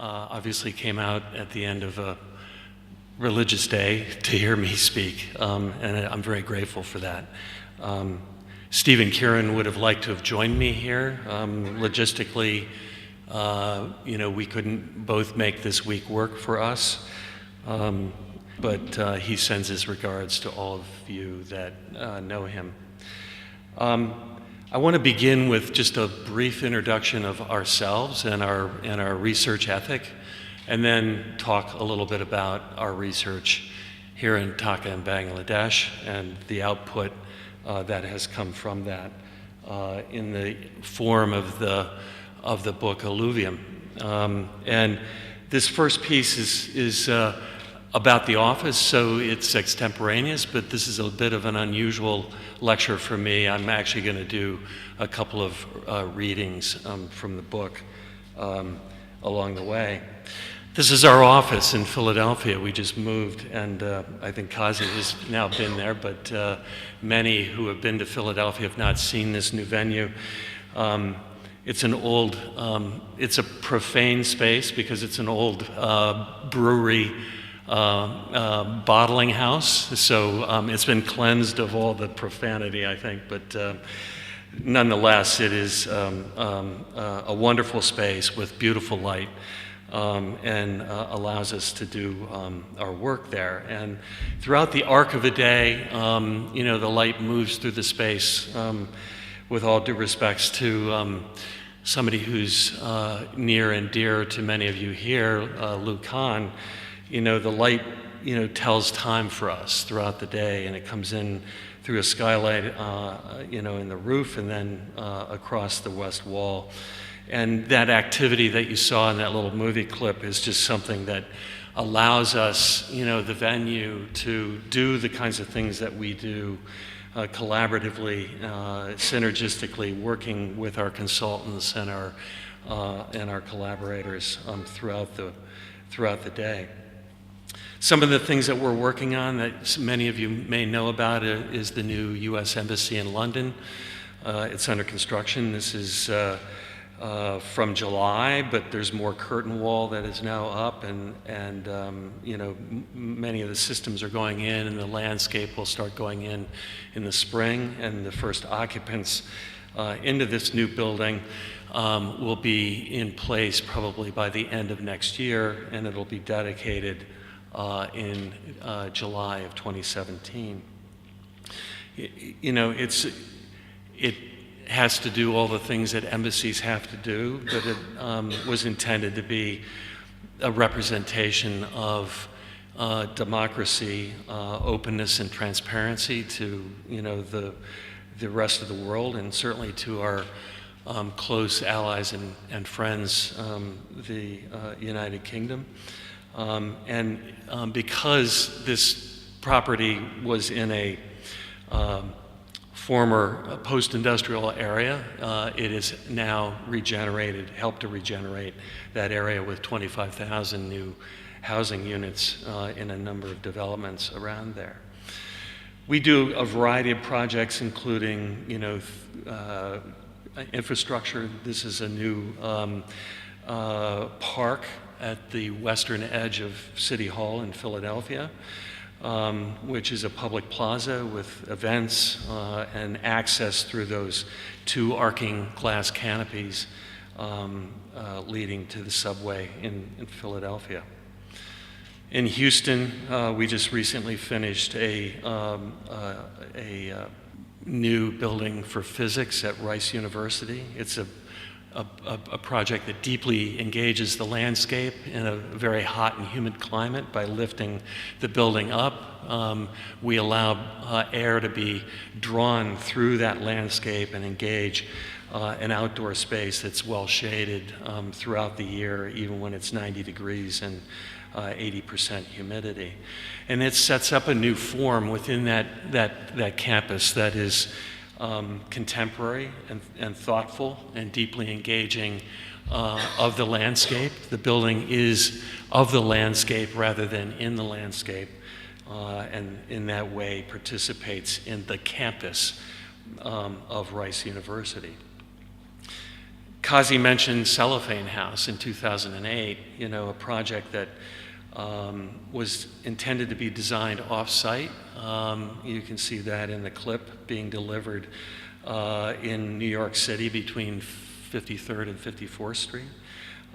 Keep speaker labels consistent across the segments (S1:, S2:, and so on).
S1: obviously came out at the end of a religious day to hear me speak, and I'm very grateful for that. Steve and Kieran would have liked to have joined me here. Logistically, we couldn't both make this week work for us, but he sends his regards to all of you that know him. I want to begin with just a brief introduction of ourselves and our research ethic, and then talk a little bit about our research here in Dhaka and Bangladesh and the output that has come from that in the form of the book Alluvium. And this first piece is about the office, so it's extemporaneous, but this is a bit of an unusual lecture for me. I'm actually going to do a couple of readings from the book along the way. This is our office in Philadelphia. We just moved, and I think Kazi has now been there, but many who have been to Philadelphia have not seen this new venue. It's an old, it's a profane space because it's an old brewery bottling house, so it's been cleansed of all the profanity, I think, but nonetheless, it is a wonderful space with beautiful light, and allows us to do our work there. And throughout the arc of a day, the light moves through the space, with all due respects to somebody who's near and dear to many of you here, Lou Khan. The light, tells time for us throughout the day, and it comes in through a skylight, in the roof, and then across the west wall. And that activity that you saw in that little movie clip is just something that allows us, the venue to do the kinds of things that we do collaboratively, synergistically, working with our consultants and our collaborators throughout the day. Some of the things that we're working on that many of you may know about is the new U.S. Embassy in London. It's under construction. This is from July, but there's more curtain wall that is now up, and many of the systems are going in, and the landscape will start going in the spring, and the first occupants into this new building will be in place probably by the end of next year, and it'll be dedicated in July of 2017. It has to do all the things that embassies have to do, but it was intended to be a representation of democracy, openness, and transparency to the rest of the world, and certainly to our close allies and friends, the United Kingdom. Because this property was in a former post-industrial area, it is now helped to regenerate that area with 25,000 new housing units in a number of developments around there. We do a variety of projects, including, infrastructure. This is a new park at the western edge of City Hall in Philadelphia, which is a public plaza with events and access through those two arcing glass canopies leading to the subway in Philadelphia. In Houston, we just recently finished a new building for physics at Rice University. It's a project that deeply engages the landscape in a very hot and humid climate by lifting the building up. We allow air to be drawn through that landscape and engage an outdoor space that's well shaded throughout the year, even when it's 90 degrees and 80% humidity. And it sets up a new form within that campus that is contemporary and thoughtful and deeply engaging of the landscape. The building is of the landscape rather than in the landscape, and in that way participates in the campus of Rice University. Kazi mentioned Cellophane House in 2008, a project that was intended to be designed off-site. You can see that in the clip being delivered in New York City between 53rd and 54th Street.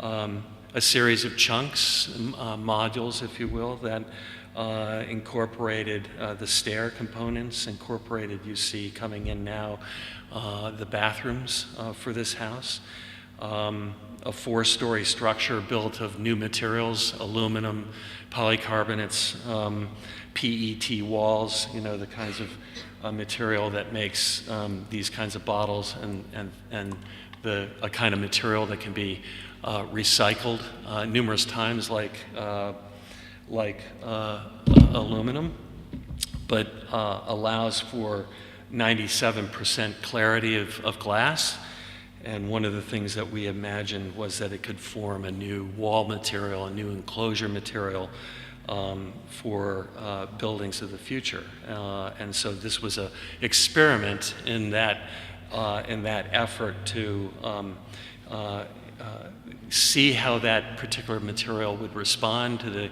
S1: A series of chunks, modules, if you will, that incorporated the stair components, you see coming in now, the bathrooms for this house. A 4-story structure built of new materials, aluminum, polycarbonates, PET walls, the kinds of material that makes these kinds of bottles and a kind of material that can be recycled numerous times like aluminum, but allows for 97% clarity of glass. And one of the things that we imagined was that it could form a new wall material, a new enclosure material for buildings of the future. And so this was an experiment in that effort to see how that particular material would respond to the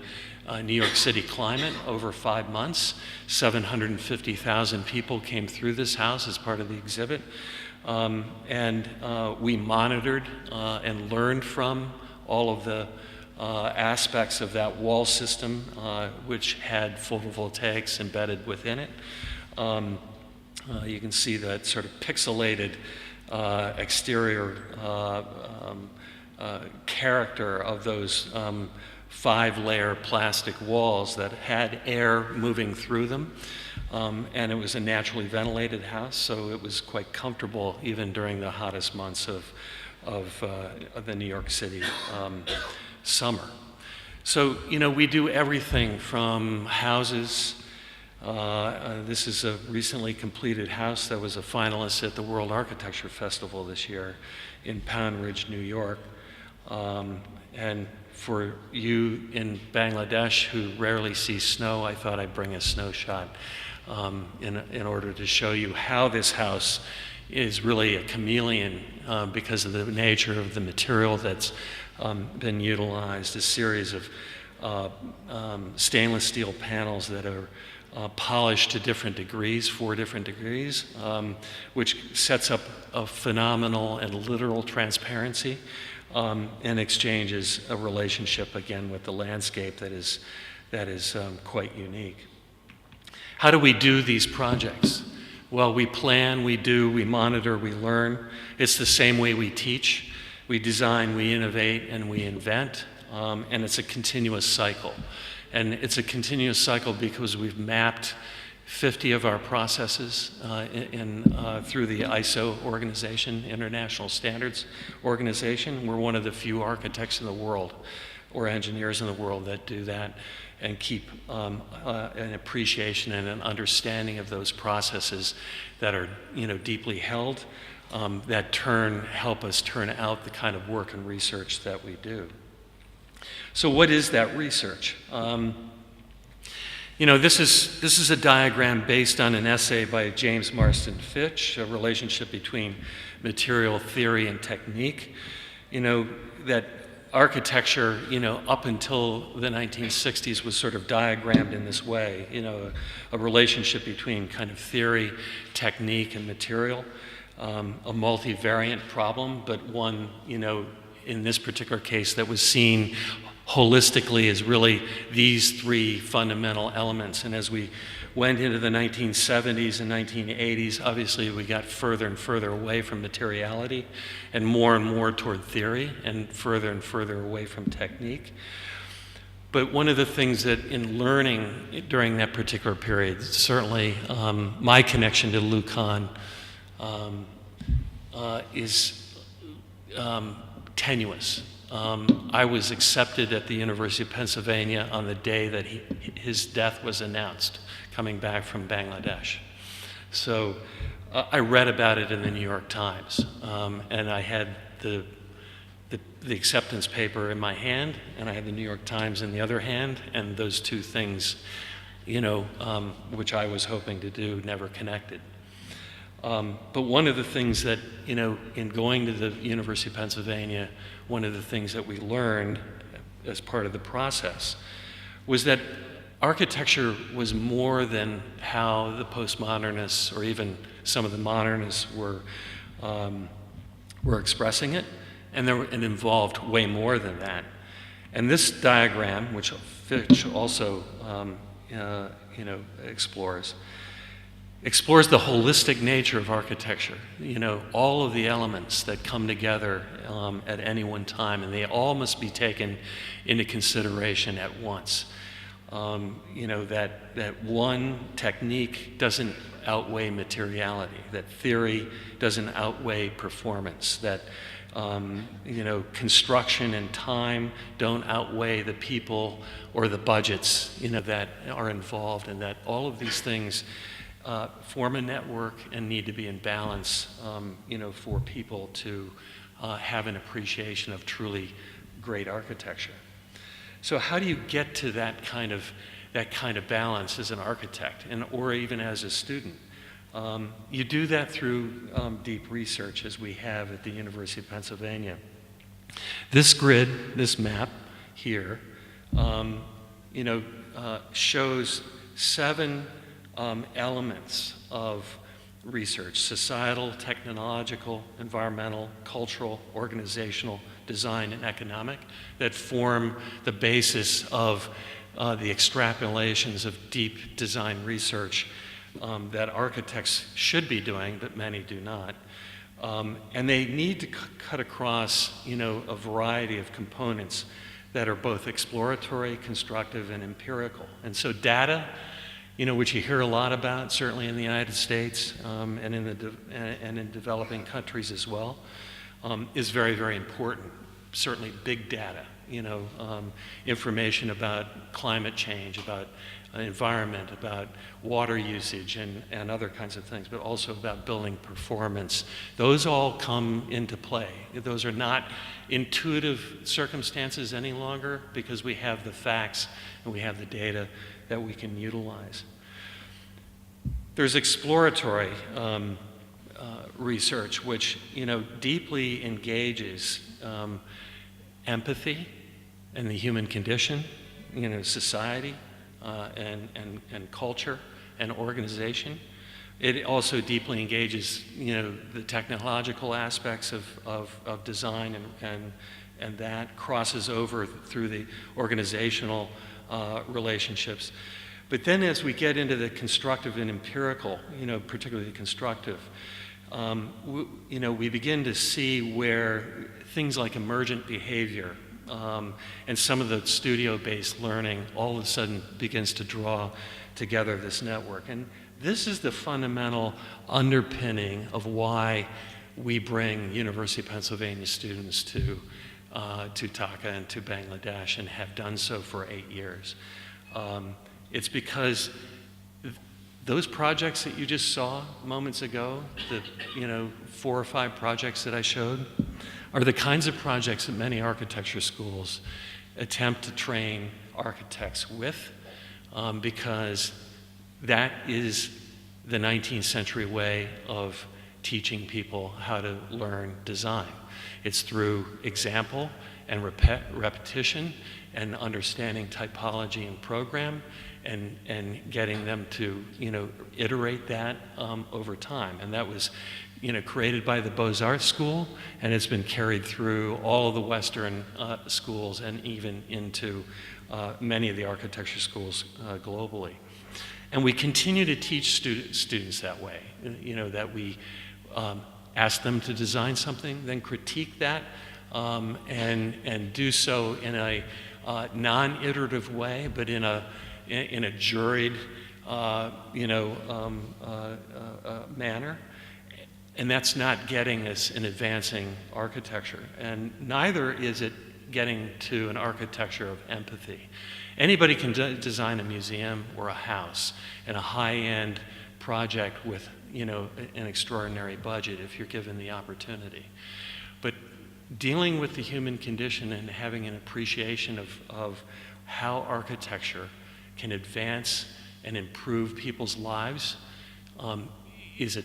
S1: New York City climate over 5 months. 750,000 people came through this house as part of the exhibit. And we monitored and learned from all of the aspects of that wall system, which had photovoltaics embedded within it. You can see that sort of pixelated exterior character of those 5-layer plastic walls that had air moving through them. And it was a naturally ventilated house, so it was quite comfortable even during the hottest months of the New York City summer. So, we do everything from houses. This is a recently completed house that was a finalist at the World Architecture Festival this year in Pound Ridge, New York. And for you in Bangladesh who rarely see snow, I thought I'd bring a snow shot in order to show you how this house is really a chameleon because of the nature of the material that's been utilized. A series of stainless steel panels that are polished to different degrees, 4 different degrees, which sets up a phenomenal and literal transparency and exchanges a relationship again with the landscape that is quite unique. How do we do these projects? Well, we plan, we do, we monitor, we learn. It's the same way we teach. We design, we innovate, and we invent, and it's a continuous cycle. And it's a continuous cycle because we've mapped 50 of our processes through the ISO organization, International Standards Organization. We're one of the few architects in the world or engineers in the world that do that and keep an appreciation and an understanding of those processes that are deeply held, that help us turn out the kind of work and research that we do. So what is that research? This is a diagram based on an essay by James Marston Fitch, a relationship between material theory and technique. That architecture, up until the 1960s was sort of diagrammed in this way, a relationship between kind of theory, technique, and material, a multivariant problem, but one, in this particular case that was seen holistically as really these 3 fundamental elements. And as we went into the 1970s and 1980s, obviously we got further and further away from materiality and more toward theory and further away from technique. But one of the things that in learning during that particular period, certainly my connection to Lucan is tenuous. I was accepted at the University of Pennsylvania on the day that his death was announced, coming back from Bangladesh. So I read about it in the New York Times, and I had the acceptance paper in my hand, and I had the New York Times in the other hand, and those 2 things, which I was hoping to do, never connected. But one of the things that, in going to the University of Pennsylvania, one of the things that we learned as part of the process was that architecture was more than how the postmodernists or even some of the modernists were expressing it, and it involved way more than that. And this diagram, which Fitch also explores the holistic nature of architecture. All of the elements that come together at any one time, and they all must be taken into consideration at once. That one technique doesn't outweigh materiality, that theory doesn't outweigh performance, that construction and time don't outweigh the people or the budgets that are involved, and that all of these things form a network and need to be in balance for people to have an appreciation of truly great architecture. So how do you get to that kind of balance as an architect or even as a student? You do that through deep research, as we have at the University of Pennsylvania. This grid, this map here, shows 7 elements of research: societal, technological, environmental, cultural, organizational, design, and economic, that form the basis of the extrapolations of deep design research that architects should be doing, but many do not. And they need to cut across, a variety of components that are both exploratory, constructive, and empirical. And so data, which you hear a lot about, certainly in the United States and in developing countries as well, is very, very important. Certainly big data, information about climate change, about environment, about water usage and other kinds of things, but also about building performance. Those all come into play. Those are not intuitive circumstances any longer because we have the facts and we have the data that we can utilize. There's exploratory research, which deeply engages empathy and the human condition, society and culture and organization. It also deeply engages the technological aspects of design and that crosses over through the organizational relationships. But then as we get into the constructive and empirical, particularly constructive, we begin to see where things like emergent behavior and some of the studio-based learning all of a sudden begins to draw together this network. And this is the fundamental underpinning of why we bring University of Pennsylvania students to Dhaka and to Bangladesh and have done so for 8 years. It's because those projects that you just saw moments ago, the 4 or 5 projects that I showed, are the kinds of projects that many architecture schools attempt to train architects with, because that is the 19th century way of teaching people how to learn design. It's through example and repetition and understanding typology and program and getting them to iterate that over time. And that was created by the Beaux-Arts School, and it's been carried through all of the Western schools and even into many of the architecture schools globally. And we continue to teach students that way, that we ask them to design something, then critique that, and do so in a non-iterative way, but in a juried, manner. And that's not getting us in advancing architecture. And neither is it getting to an architecture of empathy. Anybody can design a museum or a house and a high-end project with, an extraordinary budget if you're given the opportunity. But dealing with the human condition and having an appreciation of how architecture can advance and improve people's lives is a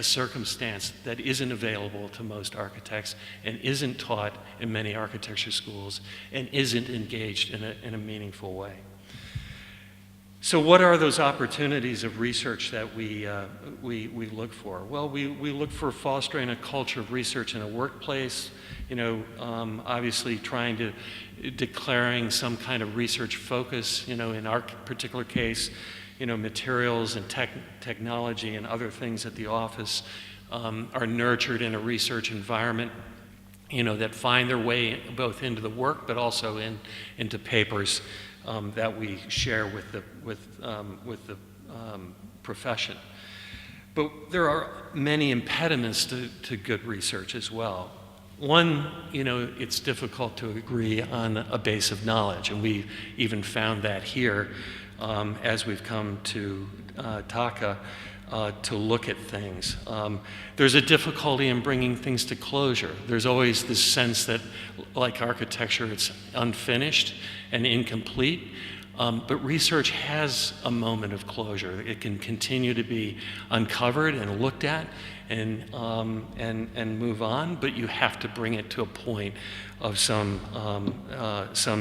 S1: circumstance that isn't available to most architects and isn't taught in many architecture schools and isn't engaged in a meaningful way. So what are those opportunities of research that we look for? Well, we look for fostering a culture of research in a workplace, obviously declaring some kind of research focus, in our particular case, materials and technology and other things at the office are nurtured in a research environment, that find their way both into the work but also into papers that we share with the profession. But there are many impediments to good research as well. One, it's difficult to agree on a base of knowledge, and we've even found that here as we've come to Dhaka to look at things. There's a difficulty in bringing things to closure. There's always this sense that, like architecture, it's unfinished and incomplete, but research has a moment of closure. It can continue to be uncovered and looked at and move on, but you have to bring it to a point of some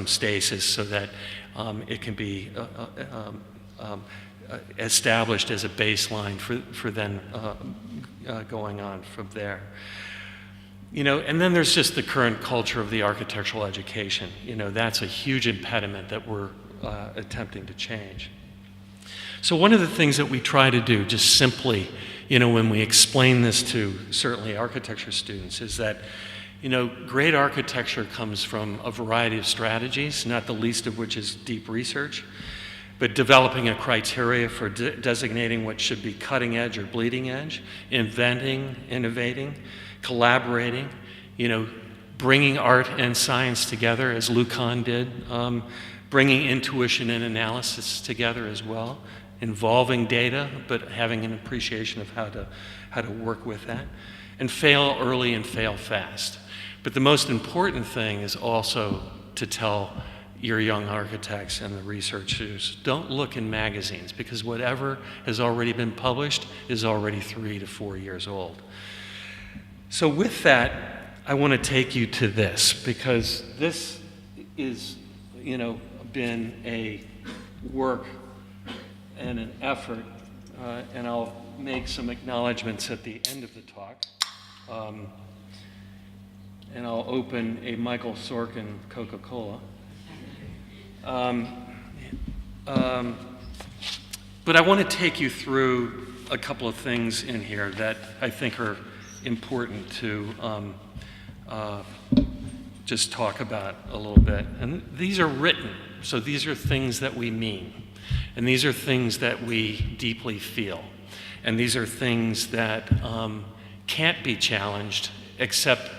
S1: stasis so that it can be established as a baseline for then going on from there. And then there's just the current culture of the architectural education. That's a huge impediment that we're attempting to change. So one of the things that we try to do, just simply, when we explain this to certainly architecture students, is that, great architecture comes from a variety of strategies, not the least of which is deep research, but developing a criteria for designating what should be cutting edge or bleeding edge, inventing, innovating, collaborating, bringing art and science together, as Lucan did, bringing intuition and analysis together as well, involving data, but having an appreciation of how to work with that, and fail early and fail fast. But the most important thing is also to tell your young architects and the researchers, don't look in magazines, because whatever has already been published is already 3 to 4 years old. So with that, I want to take you to this, because this is, been a work and an effort, and I'll make some acknowledgments at the end of the talk. And I'll open a Michael Sorkin Coca-Cola. But I want to take you through a couple of things in here that I think are important to just talk about a little bit. And these are written, so these are things that we mean. And these are things that we deeply feel. And these are things that can't be challenged except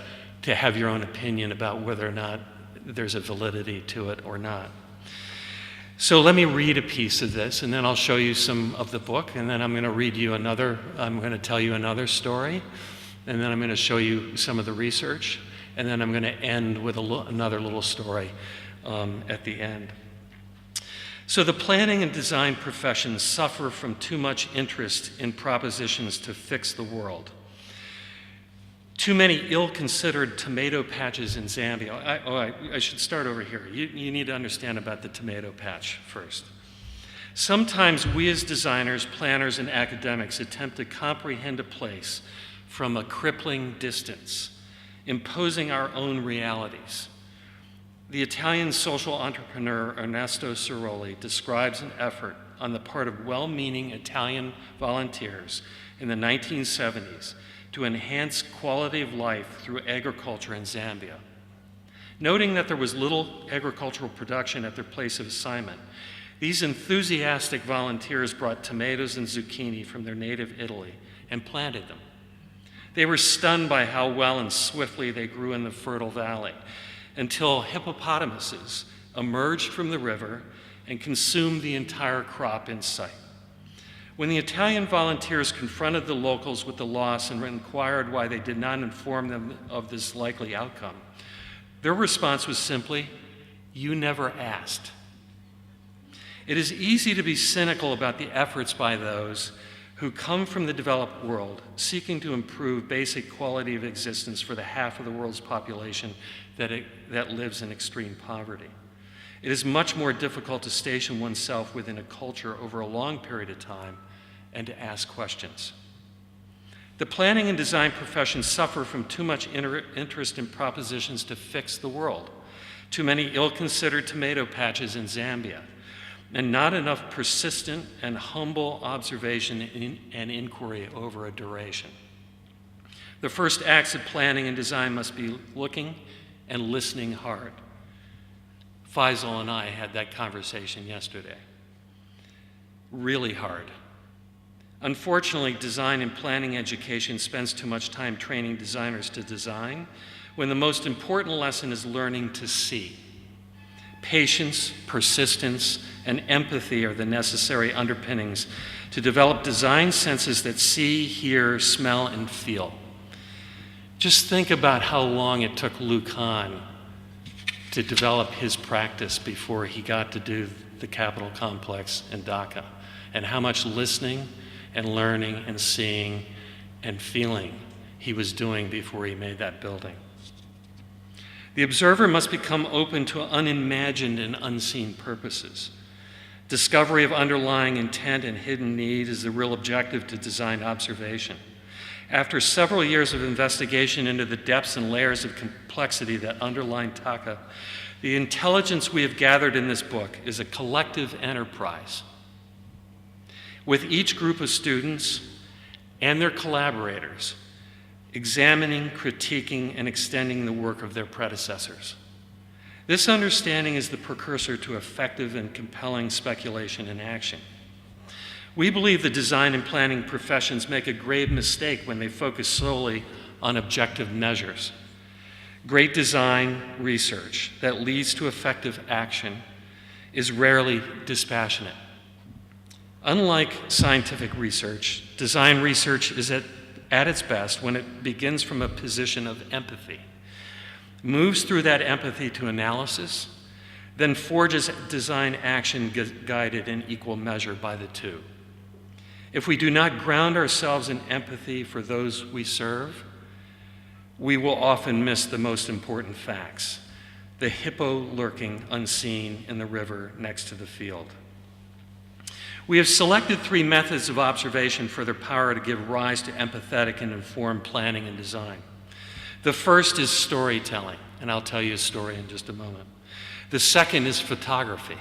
S1: to have your own opinion about whether or not there's a validity to it or not. So let me read a piece of this, and then I'll show you some of the book, and then I'm going to read you another, I'm going to tell you another story, and then I'm going to show you some of the research, and then I'm going to end with another little story at the end. So the planning and design professions suffer from too much interest in propositions to fix the world. Too many ill-considered tomato patches in Zambia. I should start over here. You need to understand about the tomato patch first. Sometimes we as designers, planners, and academics attempt to comprehend a place from a crippling distance, imposing our own realities. The Italian social entrepreneur Ernesto Ciroli describes an effort on the part of well-meaning Italian volunteers in the 1970s to enhance quality of life through agriculture in Zambia. Noting that there was little agricultural production at their place of assignment, these enthusiastic volunteers brought tomatoes and zucchini from their native Italy and planted them. They were stunned by how well and swiftly they grew in the fertile valley, until hippopotamuses emerged from the river and consumed the entire crop in sight. When the Italian volunteers confronted the locals with the loss and inquired why they did not inform them of this likely outcome, their response was simply, "You never asked." It is easy to be cynical about the efforts by those who come from the developed world, seeking to improve basic quality of existence for the half of the world's population that lives in extreme poverty. It is much more difficult to station oneself within a culture over a long period of time and to ask questions. The planning and design professions suffer from too much interest in propositions to fix the world, too many ill-considered tomato patches in Zambia, and not enough persistent and humble observation and inquiry over a duration. The first acts of planning and design must be looking and listening hard. Faisal and I had that conversation yesterday. Really hard. Unfortunately, design and planning education spends too much time training designers to design, when the most important lesson is learning to see. Patience, persistence, and empathy are the necessary underpinnings to develop design senses that see, hear, smell, and feel. Just think about how long it took Lou Kahn to develop his practice before he got to do the Capitol complex in Dhaka, and how much listening and learning and seeing and feeling he was doing before he made that building. The observer must become open to unimagined and unseen purposes. Discovery of underlying intent and hidden need is the real objective to design observation. After several years of investigation into the depths and layers of complexity that underlie Dhaka, the intelligence we have gathered in this book is a collective enterprise, with each group of students and their collaborators examining, critiquing, and extending the work of their predecessors. This understanding is the precursor to effective and compelling speculation and action. We believe the design and planning professions make a grave mistake when they focus solely on objective measures. Great design research that leads to effective action is rarely dispassionate. Unlike scientific research, design research is at its best when it begins from a position of empathy, moves through that empathy to analysis, then forges design action guided in equal measure by the two. If we do not ground ourselves in empathy for those we serve, we will often miss the most important facts, the hippo lurking unseen in the river next to the field. We have selected 3 methods of observation for their power to give rise to empathetic and informed planning and design. The first is storytelling, and I'll tell you a story in just a moment. The second is photography.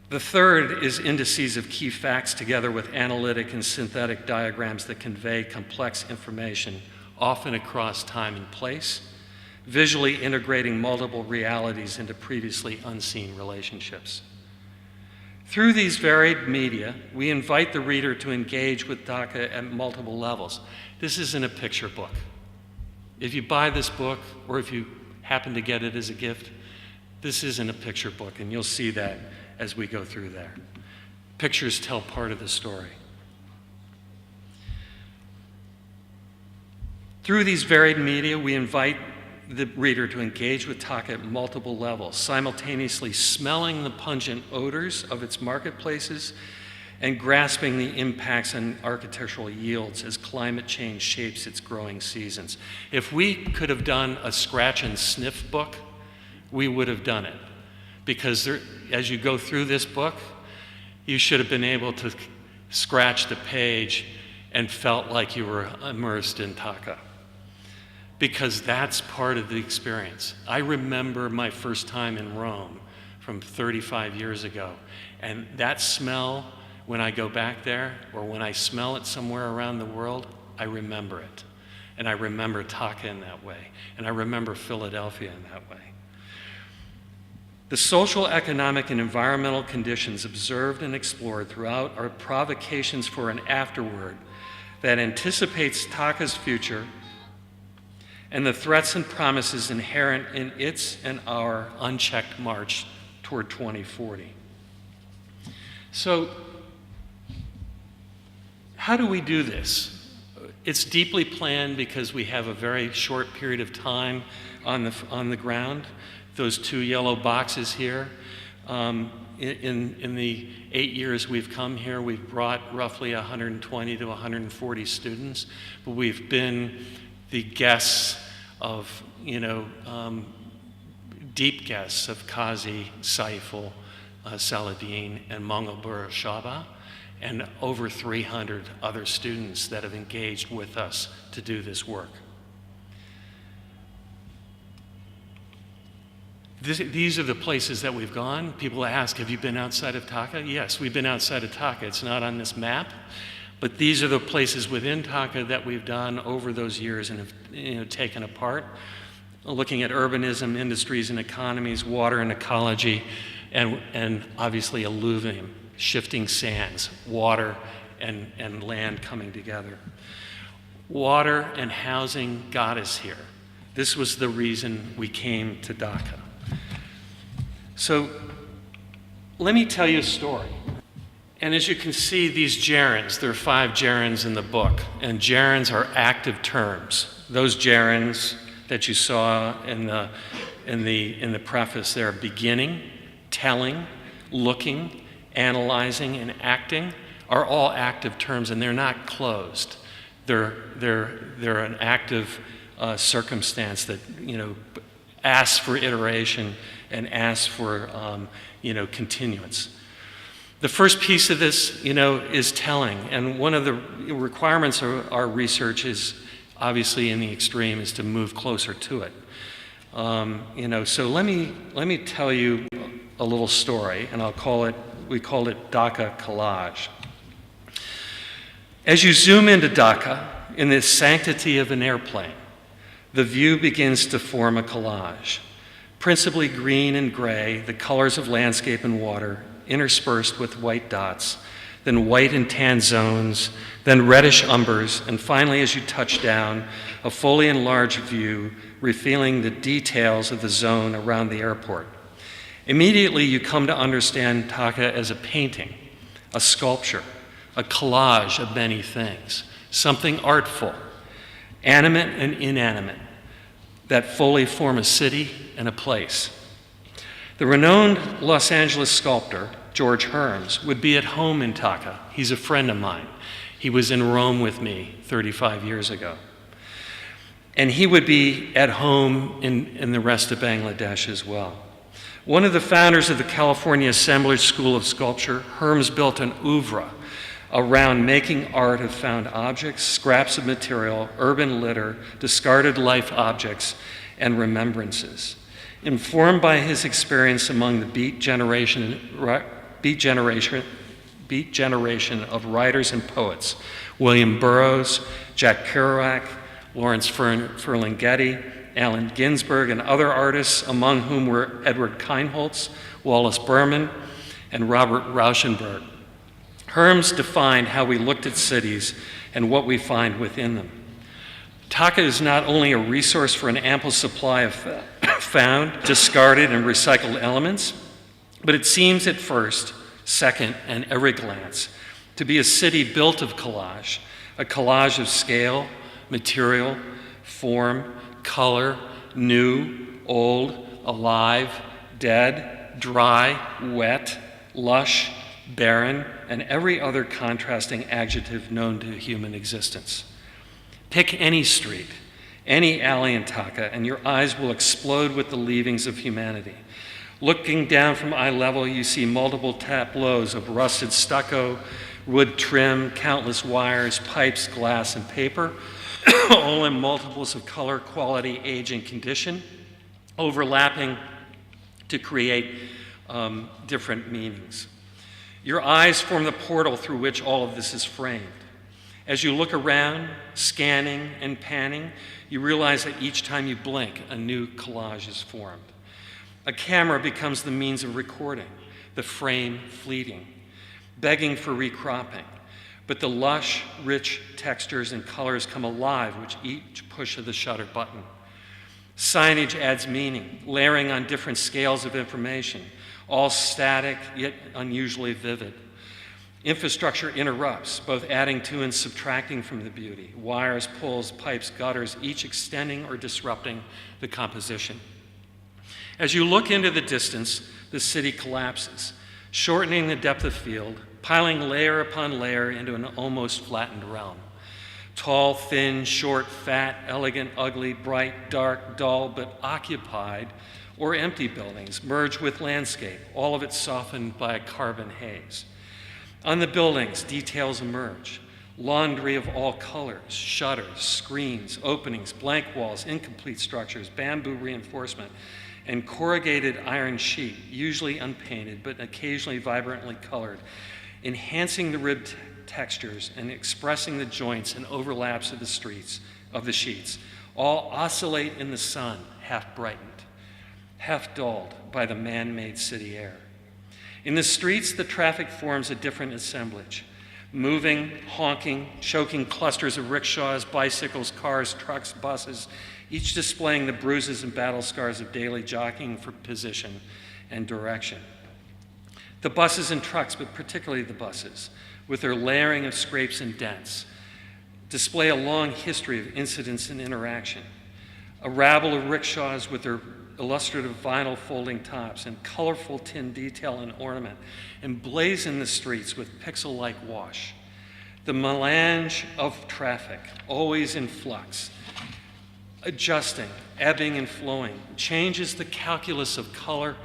S1: The third is indices of key facts together with analytic and synthetic diagrams that convey complex information, often across time and place, visually integrating multiple realities into previously unseen relationships. Through these varied media, we invite the reader to engage with Dhaka at multiple levels. This isn't a picture book. If you buy this book, or if you happen to get it as a gift, this isn't a picture book, and you'll see that as we go through there. Pictures tell part of the story. Through these varied media, we invite the reader to engage with Dhaka at multiple levels, simultaneously smelling the pungent odors of its marketplaces and grasping the impacts on architectural yields as climate change shapes its growing seasons. If we could have done a scratch and sniff book, we would have done it. Because as you go through this book, you should have been able to scratch the page and felt like you were immersed in Dhaka. Because that's part of the experience. I remember my first time in Rome from 35 years ago, and that smell, when I go back there, or when I smell it somewhere around the world, I remember it. And I remember Dhaka in that way, and I remember Philadelphia in that way. The social, economic, and environmental conditions observed and explored throughout are provocations for an afterword that anticipates Dhaka's future and the threats and promises inherent in its and our unchecked march toward 2040. So, how do we do this? It's deeply planned because we have a very short period of time on the ground. Those 2 yellow boxes here, In the 8 years we've come here, we've brought roughly 120 to 140 students, but we've been the guests of, deep guests of Kazi, Saiful, Saladin, and Mangalbur Shaba, and over 300 other students that have engaged with us to do this work. These are the places that we've gone. People ask, have you been outside of Dhaka? Yes, we've been outside of Dhaka. It's not on this map, but these are the places within Dhaka that we've done over those years and have taken apart, looking at urbanism, industries and economies, water and ecology, and obviously alluvium, shifting sands, water and land coming together. Water and housing got us here. This was the reason we came to Dhaka. So let me tell you a story. And as you can see, these gerunds, there are 5 gerunds in the book, and gerunds are active terms. Those gerunds that you saw in the preface there, beginning, telling, looking, analyzing, and acting, are all active terms, and they're not closed. They're an active circumstance that asks for iteration and asks for continuance. The first piece of this, is telling, and one of the requirements of our research is obviously in the extreme is to move closer to it. So let me tell you a little story, and we called it Dhaka Collage. As you zoom into Dhaka, in the sanctity of an airplane, the view begins to form a collage. Principally green and gray, the colors of landscape and water, interspersed with white dots, then white and tan zones, then reddish umbers, and finally, as you touch down, a fully enlarged view revealing the details of the zone around the airport. Immediately, you come to understand Dhaka as a painting, a sculpture, a collage of many things, something artful, animate and inanimate, that fully form a city and a place. The renowned Los Angeles sculptor, George Herms, would be at home in Dhaka. He's a friend of mine. He was in Rome with me 35 years ago. And he would be at home in the rest of Bangladesh as well. One of the founders of the California Assemblage School of Sculpture, Herms built an oeuvre around making art of found objects, scraps of material, urban litter, discarded life objects, and remembrances. Informed by his experience among the beat generation of writers and poets, William Burroughs, Jack Kerouac, Lawrence Ferlinghetti, Allen Ginsberg, and other artists, among whom were Edward Kienholz, Wallace Berman, and Robert Rauschenberg. Herms defined how we looked at cities and what we find within them. Dhaka is not only a resource for an ample supply of found, discarded, and recycled elements, but it seems at first, second, and every glance, to be a city built of collage, a collage of scale, material, form, color, new, old, alive, dead, dry, wet, lush, barren, and every other contrasting adjective known to human existence. Pick any street, any alley in Dhaka, and your eyes will explode with the leavings of humanity. Looking down from eye level, you see multiple tableaus of rusted stucco, wood trim, countless wires, pipes, glass, and paper, all in multiples of color, quality, age, and condition, overlapping to create different meanings. Your eyes form the portal through which all of this is framed. As you look around, scanning and panning, you realize that each time you blink, a new collage is formed. A camera becomes the means of recording, the frame fleeting, begging for recropping. But the lush, rich textures and colors come alive with each push of the shutter button. Signage adds meaning, layering on different scales of information, all static yet unusually vivid. Infrastructure interrupts, both adding to and subtracting from the beauty. Wires, poles, pipes, gutters, each extending or disrupting the composition. As you look into the distance, the city collapses, shortening the depth of field, piling layer upon layer into an almost flattened realm. Tall, thin, short, fat, elegant, ugly, bright, dark, dull, but occupied or empty buildings merge with landscape, all of it softened by a carbon haze. On the buildings, details emerge. Laundry of all colors, shutters, screens, openings, blank walls, incomplete structures, bamboo reinforcement, and corrugated iron sheet, usually unpainted but occasionally vibrantly colored, enhancing the ribbed textures and expressing the joints and overlaps of the sheets, all oscillate in the sun, half brightened, half dulled by the man-made city air. In the streets, the traffic forms a different assemblage. Moving, honking, choking clusters of rickshaws, bicycles, cars, trucks, buses, each displaying the bruises and battle scars of daily jockeying for position and direction. The buses and trucks, but particularly the buses, with their layering of scrapes and dents, display a long history of incidents and interaction. A rabble of rickshaws with their illustrative vinyl folding tops and colorful tin detail and ornament emblazon the streets with pixel-like wash. The melange of traffic, always in flux, adjusting, ebbing and flowing, changes the calculus of color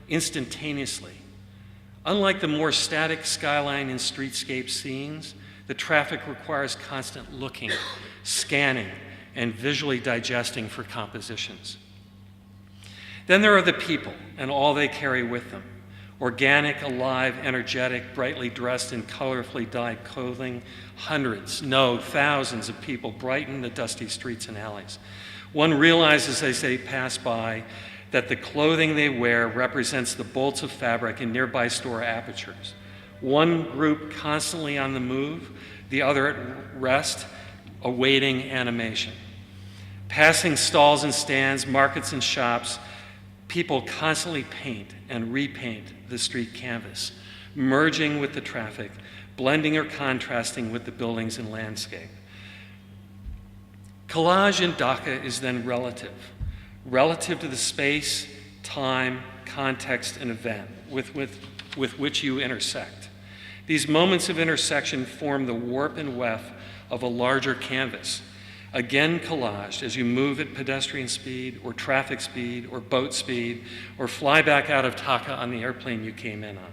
S1: instantaneously. Unlike the more static skyline in streetscape scenes, the traffic requires constant looking, scanning, and visually digesting for compositions. Then there are the people and all they carry with them. Organic, alive, energetic, brightly dressed in colorfully dyed clothing, hundreds, no, thousands of people brighten the dusty streets and alleys. One realizes as they pass by that the clothing they wear represents the bolts of fabric in nearby store apertures. One group constantly on the move, the other at rest, awaiting animation. Passing stalls and stands, markets and shops, people constantly paint and repaint the street canvas, merging with the traffic, blending or contrasting with the buildings and landscape. Collage in Dhaka is then relative to the space, time, context, and event with which you intersect. These moments of intersection form the warp and weft of a larger canvas, again collaged as you move at pedestrian speed or traffic speed or boat speed or fly back out of Dhaka on the airplane you came in on.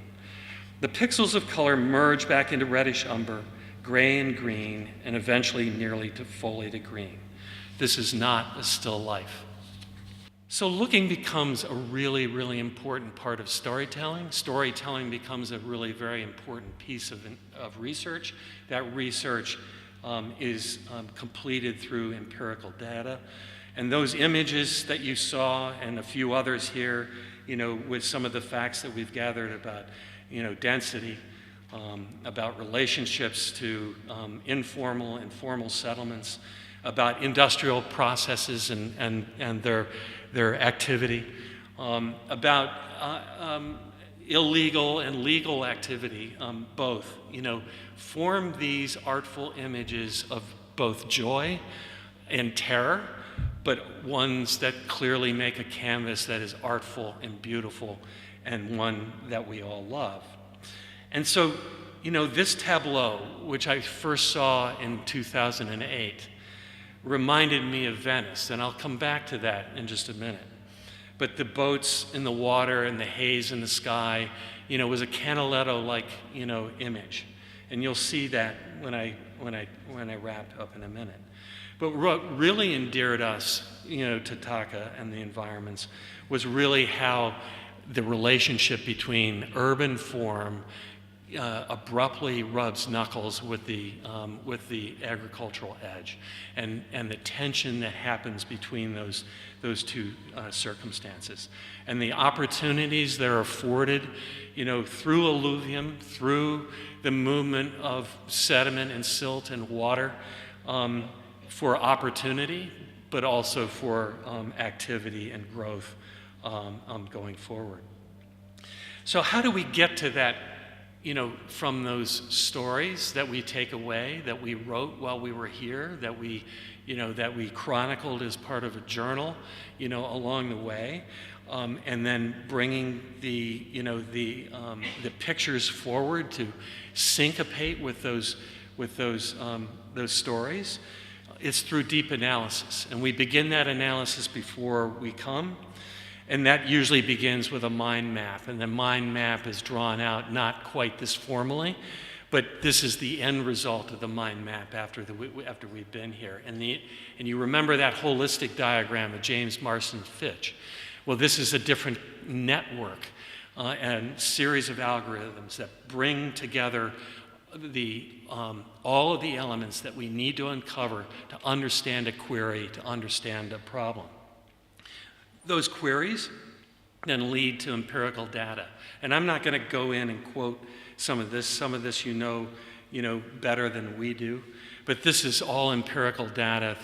S1: The pixels of color merge back into reddish umber, gray and green, and eventually nearly fully to green. This is not a still life. So looking becomes a really, really important part of storytelling. Storytelling becomes a really very important piece of research. That research is completed through empirical data. And those images that you saw and a few others here, with some of the facts that we've gathered about, density, about relationships to informal and formal settlements, about industrial processes and their activity, about illegal and legal activity, both, form these artful images of both joy and terror, but ones that clearly make a canvas that is artful and beautiful and one that we all love. And so, this tableau, which I first saw in 2008, reminded me of Venice, and I'll come back to that in just a minute. But the boats in the water and the haze in the sky, was a Canaletto-like, image. And you'll see that when I wrap up in a minute. But what really endeared us, to Dhaka and the environments was really how the relationship between urban form abruptly rubs knuckles with the agricultural edge, and the tension that happens between those two circumstances, and the opportunities that are afforded, through alluvium, through the movement of sediment and silt and water, for opportunity, but also for activity and growth going forward. So how do we get to that? From those stories that we take away, that we wrote while we were here, that we chronicled as part of a journal, along the way. and then bringing the pictures forward to syncopate with those stories. It's through deep analysis, and we begin that analysis before we come, and that usually begins with a mind map, and the mind map is drawn out not quite this formally, but this is the end result of the mind map after we've been here. And you remember that holistic diagram of James Marston Fitch. Well, this is a different network and series of algorithms that bring together all of the elements that we need to uncover to understand a query, to understand a problem. Those queries then lead to empirical data. And I'm not going to go in and quote some of this. Some of this you know better than we do. But this is all empirical data,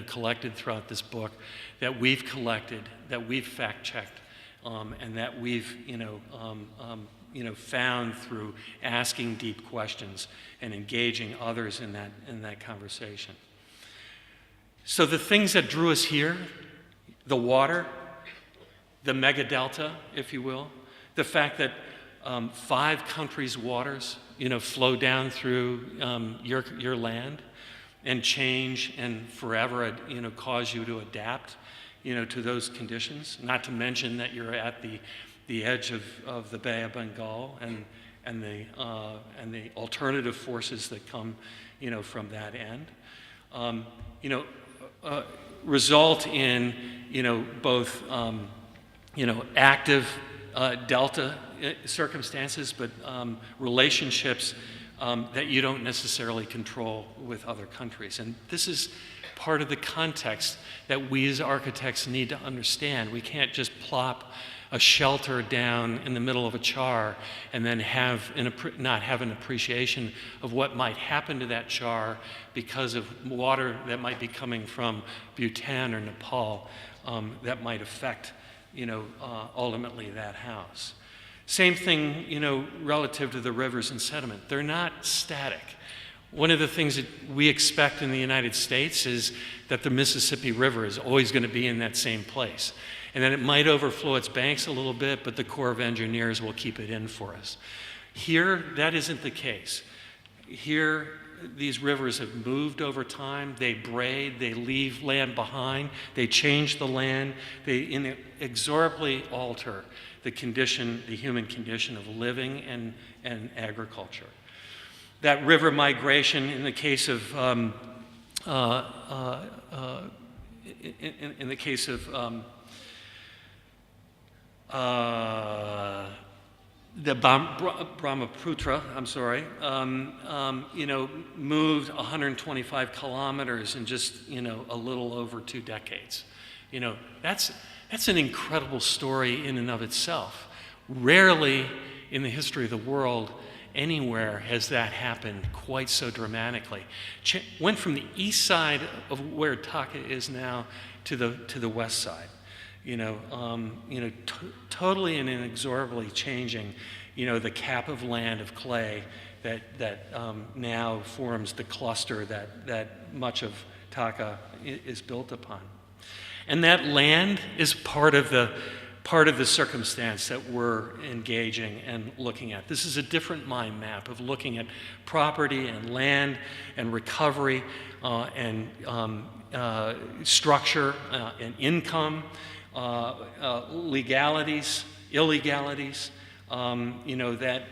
S1: collected throughout this book that we've collected, that we've fact-checked, and that we've, found through asking deep questions and engaging others in that conversation. So the things that drew us here, the water, the megadelta, if you will, the fact that 5 countries' waters, flow down through your land and change and forever, cause you to adapt, to those conditions. Not to mention that you're at the edge of the Bay of Bengal and the alternative forces that come, from that end, result in, both, active delta circumstances, but relationships that you don't necessarily control with other countries. And this is part of the context that we as architects need to understand. We can't just plop a shelter down in the middle of a char and then not have an appreciation of what might happen to that char because of water that might be coming from Bhutan or Nepal that might affect, ultimately that house. Same thing, relative to the rivers and sediment. They're not static. One of the things that we expect in the United States is that the Mississippi River is always going to be in that same place. And then it might overflow its banks a little bit, but the Corps of Engineers will keep it in for us. Here, that isn't the case. Here, these rivers have moved over time. They braid, they leave land behind, they change the land, they inexorably alter the human condition of living and agriculture. That river migration, in the case of the Brahmaputra, moved 125 kilometers in just, a little over 2 decades. That's an incredible story in and of itself. Rarely in the history of the world, anywhere has that happened quite so dramatically. Went from the east side of where Dhaka is now to the west side. Totally and inexorably changing, the cap of land of clay that now forms the cluster that much of Dhaka is built upon. And that land is part of the circumstance that we're engaging and looking at. This is a different mind map of looking at property and land and recovery and structure and income, legalities, illegalities, that,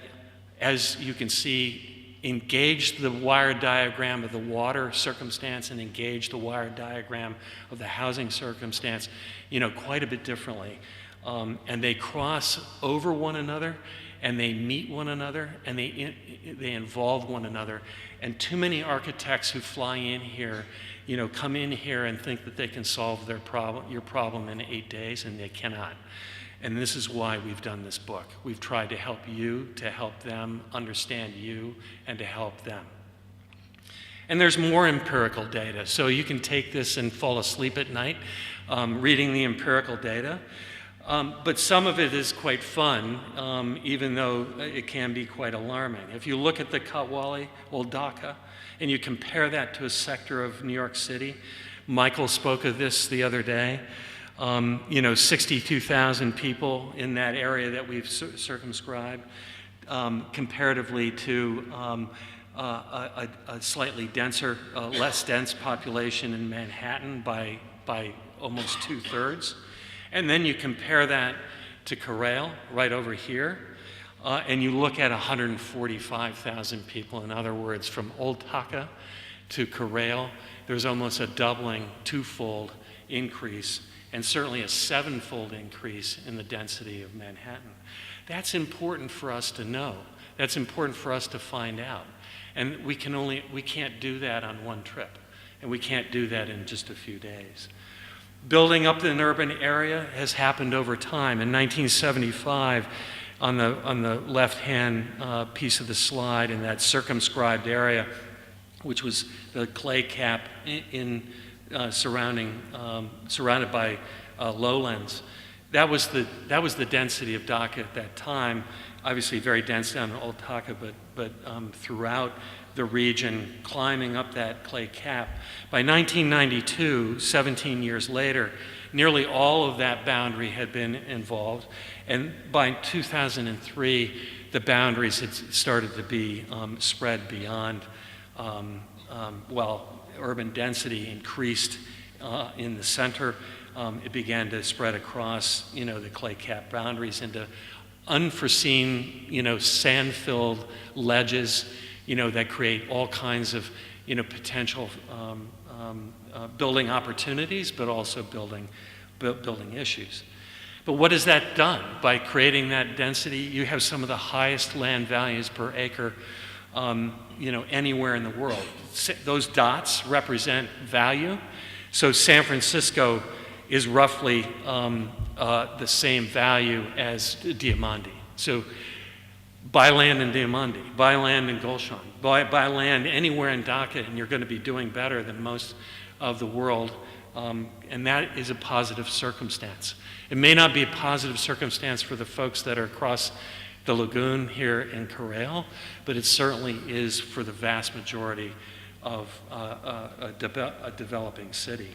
S1: as you can see, engage the wired diagram of the water circumstance and engage the wired diagram of the housing circumstance, quite a bit differently. And they cross over one another, and they meet one another, and they involve one another. And too many architects who fly in here, come in here and think that they can solve your problem in 8 days, and they cannot. And this is why we've done this book. We've tried to help you, to help them understand you, and to help them. And there's more empirical data. So you can take this and fall asleep at night reading the empirical data. But some of it is quite fun, even though it can be quite alarming. If you look at the Kotwali, Old Dhaka, and you compare that to a sector of New York City, Michael spoke of this the other day, You know, 62,000 people in that area that we've circumscribed, comparatively to a slightly denser, less dense population in Manhattan by almost 2/3. And then you compare that to Corral, right over here, and you look at 145,000 people. In other words, from Old Dhaka to Corral, there's almost a doubling, twofold increase, and certainly a sevenfold increase in the density of Manhattan. That's important for us to know. That's important for us to find out. And we can't do that on one trip, and we can't do that in just a few days. Building up an urban area has happened over time. In 1975, on the left-hand piece of the slide, in that circumscribed area, which was the clay cap surrounded by lowlands, that was the density of Dhaka at that time. Obviously, very dense down in Old Dhaka, but throughout the region, climbing up that clay cap. By 1992, 17 years later, nearly all of that boundary had been involved, and by 2003, the boundaries had started to be spread beyond. While urban density increased in the center, it began to spread across, the clay cap boundaries into unforeseen, sand-filled ledges, that create all kinds of, potential building opportunities, but also building issues. But what has that done? By creating that density, you have some of the highest land values per acre, anywhere in the world. Those dots represent value. So San Francisco is roughly the same value as Diamandi. So buy land in Diamandi, buy land in Gulshan, buy land anywhere in Dhaka, and you're going to be doing better than most of the world. And that is a positive circumstance. It may not be a positive circumstance for the folks that are across the lagoon here in Corral, but it certainly is for the vast majority of a developing city.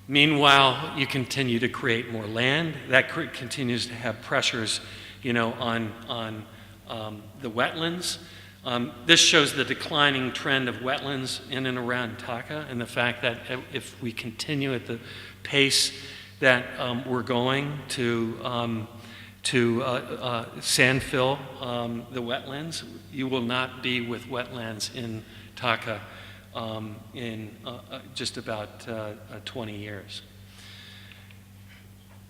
S1: Meanwhile, you continue to create more land. That continues to have pressures, on the wetlands. This shows the declining trend of wetlands in and around Dhaka, and the fact that if we continue at the pace that we're going to sand fill the wetlands, you will not be with wetlands in Dhaka in just about 20 years.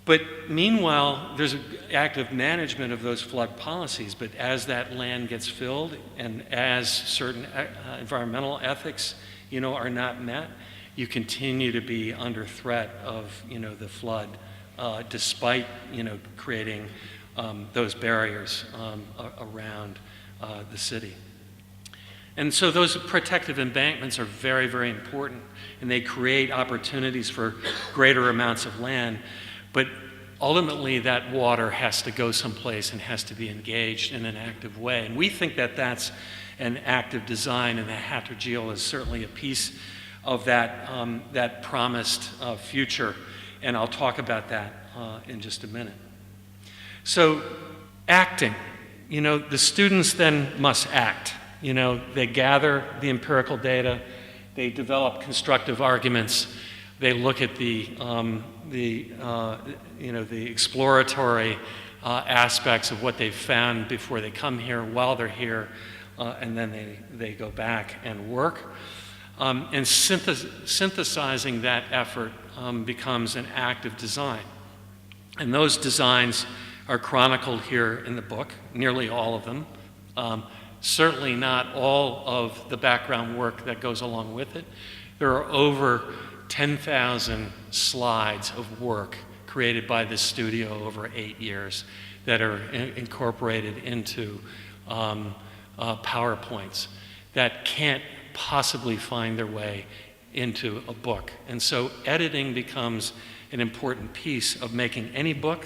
S1: But meanwhile, there's active management of those flood policies, but as that land gets filled and as certain environmental ethics, are not met, you continue to be under threat of, the flood, despite, creating those barriers around the city. And so those protective embankments are very, very important, and they create opportunities for greater amounts of land. But ultimately, that water has to go someplace and has to be engaged in an active way. And we think that that's an active design, and the Hatter-Geel is certainly a piece of that promised future. And I'll talk about that in just a minute. So, acting. The students then must act. They gather the empirical data, they develop constructive arguments, they look at the exploratory aspects of what they've found before they come here, while they're here, and then they go back and work. And synthesizing that effort becomes an active design. And those designs are chronicled here in the book, nearly all of them. Certainly not all of the background work that goes along with it. There are over 10,000 slides of work created by this studio over 8 years that are incorporated into PowerPoints that can't possibly find their way into a book. And so editing becomes an important piece of making any book,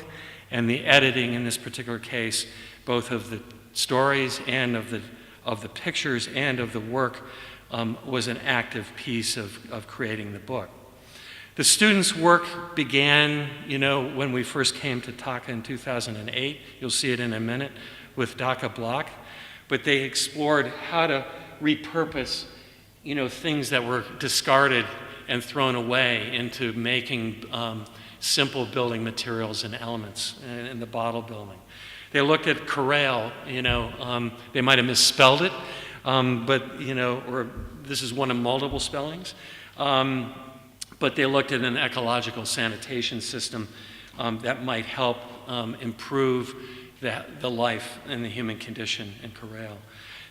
S1: and the editing in this particular case, both of the stories and of the pictures and of the work, was an active piece of creating the book. The students' work began, when we first came to Dhaka in 2008. You'll see it in a minute with Dhaka Block. But they explored how to repurpose, things that were discarded and thrown away into making simple building materials and elements in the bottle building. They looked at corral, they might have misspelled it, or this is one of multiple spellings. But they looked at an ecological sanitation system that might help improve the life and the human condition in corral.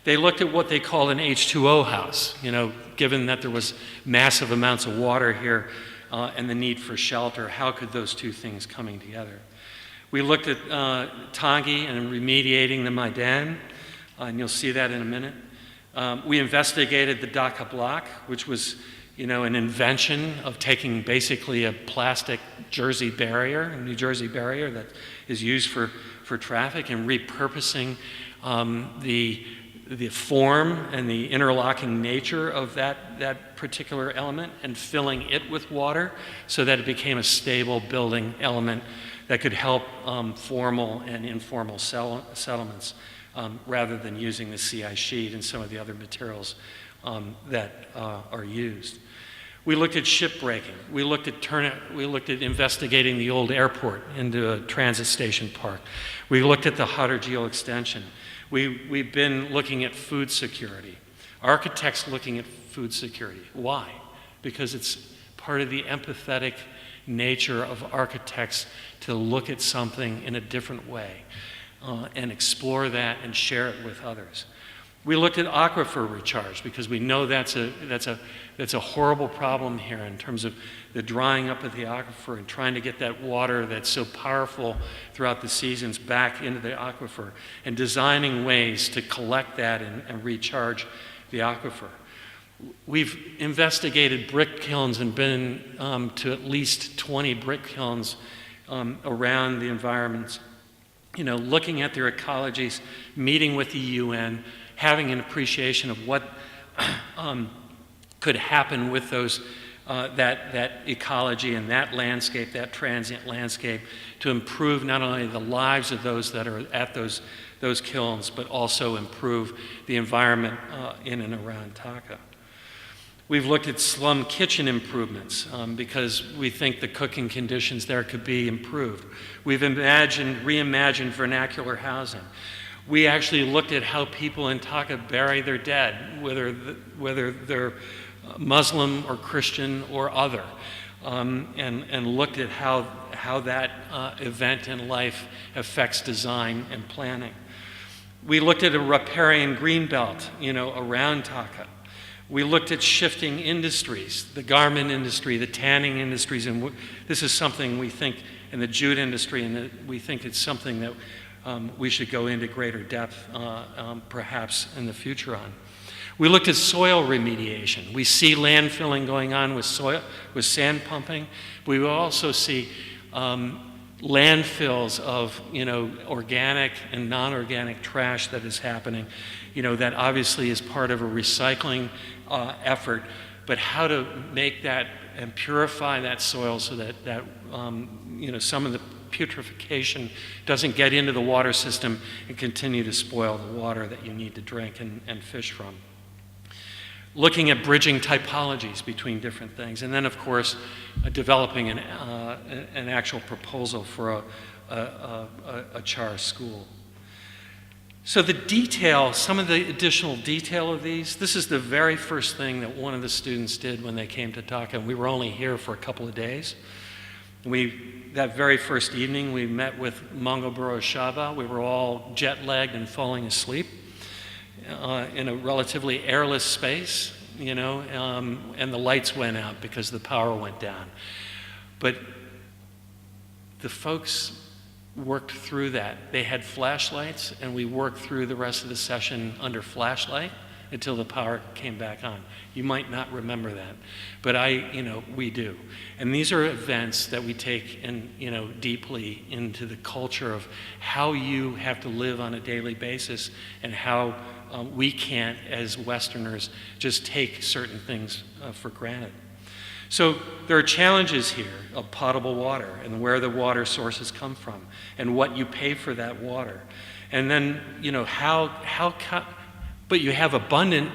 S1: They looked at what they called an H2O house, given that there was massive amounts of water here and the need for shelter, how could those two things coming together? We looked at Tangi and remediating the Maidan, and you'll see that in a minute. We investigated the Dhaka Block, which was an invention of taking basically a plastic Jersey barrier, a New Jersey barrier that is used for traffic, and repurposing the form and the interlocking nature of that particular element and filling it with water so that it became a stable building element that could help formal and informal settlements rather than using the CI sheet and some of the other materials that are used. We looked at shipbreaking. We looked at investigating the old airport into a transit station park. We looked at the Hodder Geo extension. We've been looking at food security. Architects looking at food security. Why? Because it's part of the empathetic nature of architects to look at something in a different way and explore that and share it with others. We looked at Aquifer Recharge because we know that's a horrible problem here in terms of the drying up of the aquifer and trying to get that water that's so powerful throughout the seasons back into the aquifer and designing ways to collect that and recharge the aquifer. We've investigated brick kilns and been to at least 20 brick kilns around the environments, looking at their ecologies, meeting with the UN, having an appreciation of what could happen with those that ecology and that landscape, that transient landscape, to improve not only the lives of those that are at those kilns, but also improve the environment in and around Dhaka. We've looked at slum kitchen improvements because we think the cooking conditions there could be improved. We've reimagined vernacular housing. We actually looked at how people in Dhaka bury their dead, whether they're Muslim or Christian or other, and looked at how that event in life affects design and planning. We looked at a riparian greenbelt, around Dhaka. We looked at shifting industries, the garment industry, the tanning industries, and this is something we think in the jute industry, and we think it's something that we should go into greater depth perhaps in the future on. We looked at soil remediation. We see landfilling going on with sand pumping. We will also see landfills of organic and non-organic trash that is happening. That obviously is part of a recycling effort, but how to make that and purify that soil so that some of the putrefaction doesn't get into the water system and continue to spoil the water that you need to drink and fish from. Looking at bridging typologies between different things, and then of course developing an actual proposal for a CHAR school. So the detail, some of the additional detail of these, this is the very first thing that one of the students did when they came to Dhaka, and we were only here for a couple of days. That very first evening, we met with Mongoburo Shaba. We were all jet-lagged and falling asleep in a relatively airless space, and the lights went out because the power went down. But the folks worked through that. They had flashlights, and we worked through the rest of the session under flashlight until the power came back on. You might not remember that, but we do. And these are events that we take deeply into the culture of how you have to live on a daily basis and how we can't, as Westerners, just take certain things for granted. So there are challenges here of potable water and where the water sources come from and what you pay for that water. And then, you know, but you have abundant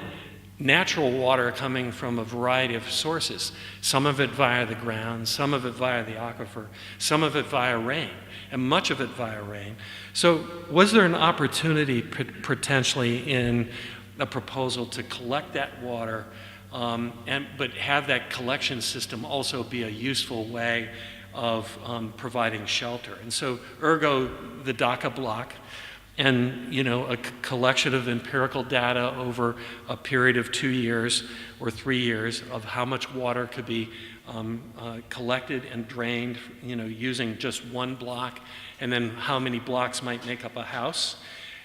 S1: natural water coming from a variety of sources, some of it via the ground, some of it via the aquifer, some of it via rain, and much of it via rain. So was there an opportunity potentially in a proposal to collect that water, but have that collection system also be a useful way of providing shelter? And so ergo the Dhaka Block, and you know, a collection of empirical data over a period of 2 years or 3 years of how much water could be collected and drained, you know, using just one block, and then how many blocks might make up a house,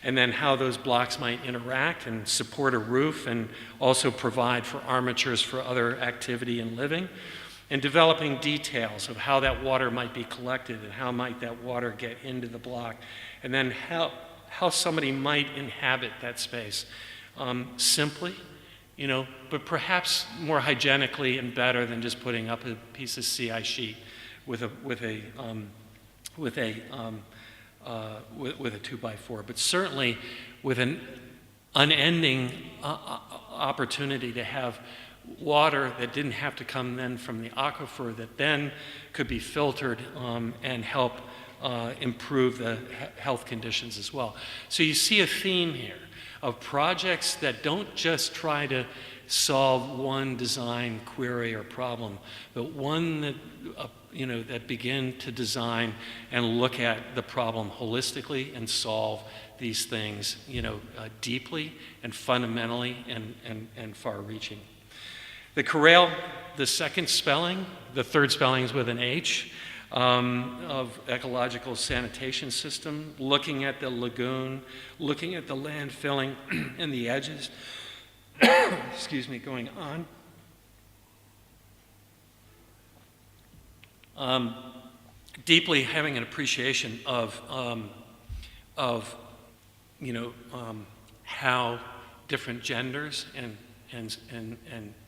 S1: and then how those blocks might interact and support a roof and also provide for armatures for other activity and living, and developing details of how that water might be collected and how might that water get into the block, and then how somebody might inhabit that space simply, you know, but perhaps more hygienically and better than just putting up a piece of CI sheet with a 2x4, but certainly with an unending opportunity to have water that didn't have to come then from the aquifer, that then could be filtered and help improve the health conditions as well. So you see a theme here of projects that don't just try to solve one design query or problem, but one that you know, that begin to design and look at the problem holistically and solve these things, you know, deeply and fundamentally and far-reaching. The Corral, the second spelling, the third spelling is with an H, of ecological sanitation system, looking at the lagoon, looking at the land filling and the edges, excuse me, going on. Deeply having an appreciation of you know, how different genders and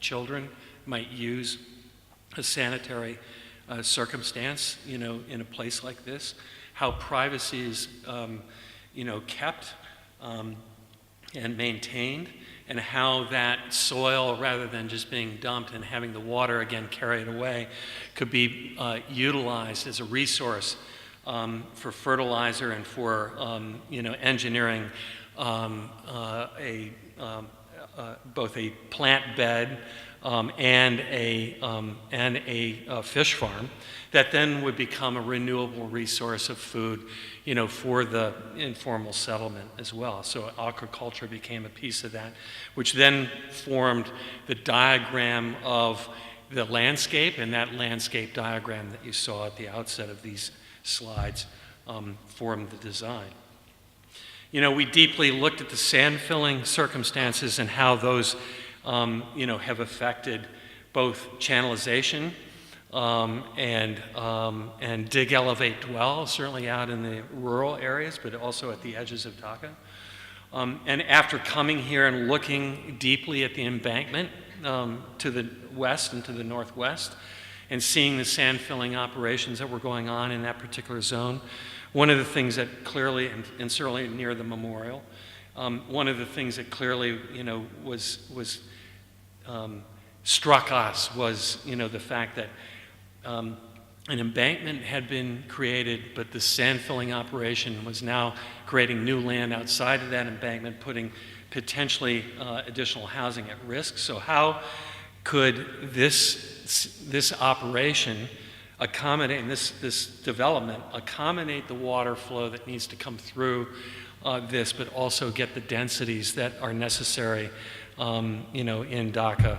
S1: children might use a sanitary circumstance, you know, in a place like this, how privacy is, you know, kept and maintained, and how that soil, rather than just being dumped and having the water again carried away, could be utilized as a resource for fertilizer and for, you know, engineering both a plant bed and a fish farm that then would become a renewable resource of food, you know, for the informal settlement as well. So aquaculture became a piece of that, which then formed the diagram of the landscape, and that landscape diagram that you saw at the outset of these slides formed the design. You know, we deeply looked at the sand filling circumstances and how those you know, have affected both channelization and dig, elevate, dwell, certainly out in the rural areas, but also at the edges of Dhaka. And after coming here and looking deeply at the embankment to the west and to the northwest, and seeing the sand filling operations that were going on in that particular zone, one of the things that clearly, and certainly near the memorial, one of the things that clearly, you know, was struck us was, you know, the fact that an embankment had been created, but the sand filling operation was now creating new land outside of that embankment, putting potentially additional housing at risk. So how could this operation accommodate, and this development accommodate the water flow that needs to come through this, but also get the densities that are necessary, you know, in Dhaka,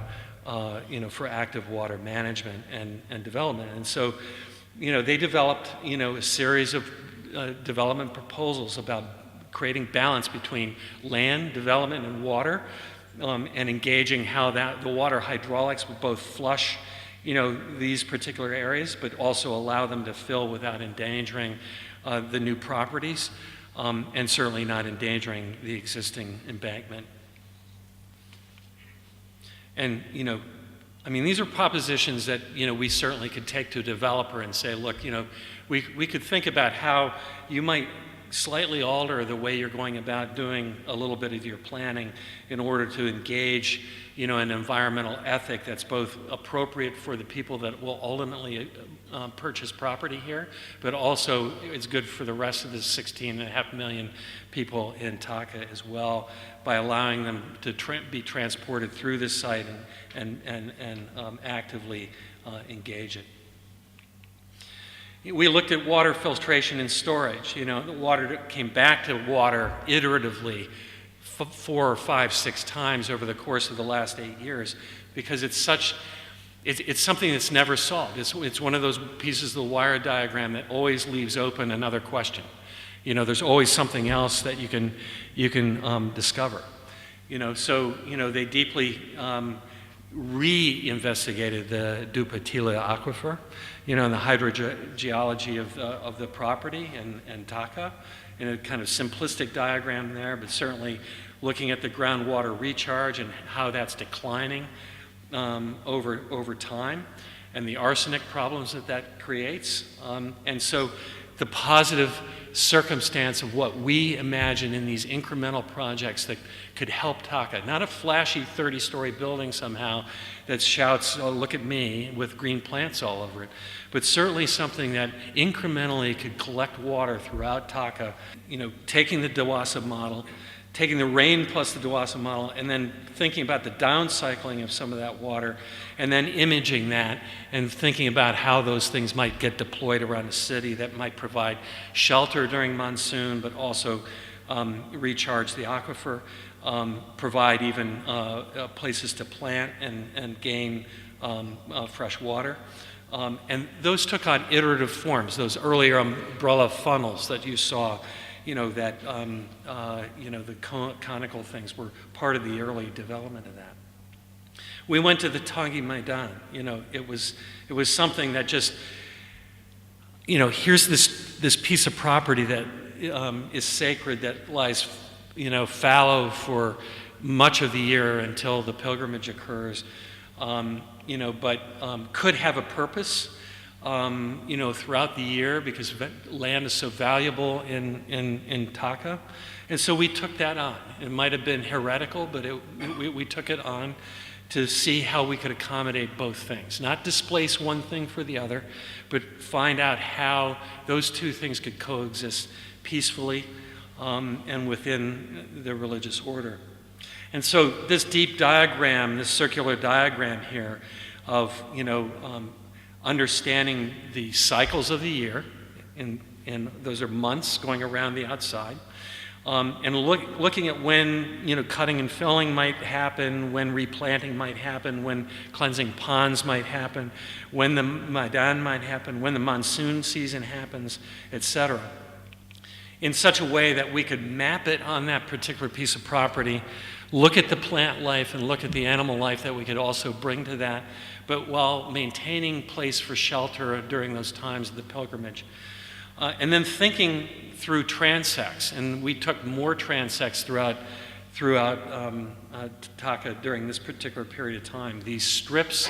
S1: you know, for active water management and development. And so, you know, they developed, you know, a series of development proposals about creating balance between land development and water, and engaging how the water hydraulics would both flush, you know, these particular areas, but also allow them to fill without endangering the new properties, and certainly not endangering the existing embankment. And, you know, I mean, these are propositions that, we certainly could take to a developer and say, look, we could think about how you might slightly alter the way you're going about doing a little bit of your planning in order to engage, an environmental ethic that's both appropriate for the people that will ultimately purchase property here, but also it's good for the rest of the 16.5 million people in Dhaka as well, by allowing them to be transported through this site and actively engage it. We looked at water filtration and storage. The water came back to water iteratively 4 or 5, 6 times over the course of the last 8 years, because it's something that's never solved. It's one of those pieces of the wire diagram that always leaves open another question. There's always something else that you can discover. They deeply re-investigated the Dhupatila aquifer, and the hydrogeology of the property and Dhaka, in a kind of simplistic diagram there, but certainly looking at the groundwater recharge and how that's declining over time, and the arsenic problems that creates. And so the positive circumstance of what we imagine in these incremental projects that could help Dhaka. Not a flashy 30-story building somehow that shouts, oh, look at me, with green plants all over it, but certainly something that incrementally could collect water throughout Dhaka, taking the Dawasa model, taking the rain plus the Dawasa model, and then thinking about the downcycling of some of that water, and then imaging that and thinking about how those things might get deployed around the city that might provide shelter during monsoon, but also recharge the aquifer, provide even places to plant and gain fresh water. And those took on iterative forms, those earlier umbrella funnels that you saw, the conical things were part of the early development of that. We went to the Tangi Maidan. It was something that just, here's this piece of property that is sacred, that lies, fallow for much of the year until the pilgrimage occurs, but could have a purpose, throughout the year, because land is so valuable in Dhaka. And so we took that on. It might have been heretical, but we took it on to see how we could accommodate both things. Not displace one thing for the other, but find out how those two things could coexist peacefully and within the religious order. And so this deep diagram, this circular diagram here of, understanding the cycles of the year, and those are months going around the outside, and looking at when, cutting and filling might happen, when replanting might happen, when cleansing ponds might happen, when the Maidan might happen, when the monsoon season happens, etc., in such a way that we could map it on that particular piece of property, look at the plant life and look at the animal life that we could also bring to that, but while maintaining place for shelter during those times of the pilgrimage. And then thinking through transects, and we took more transects throughout Dhaka during this particular period of time. These strips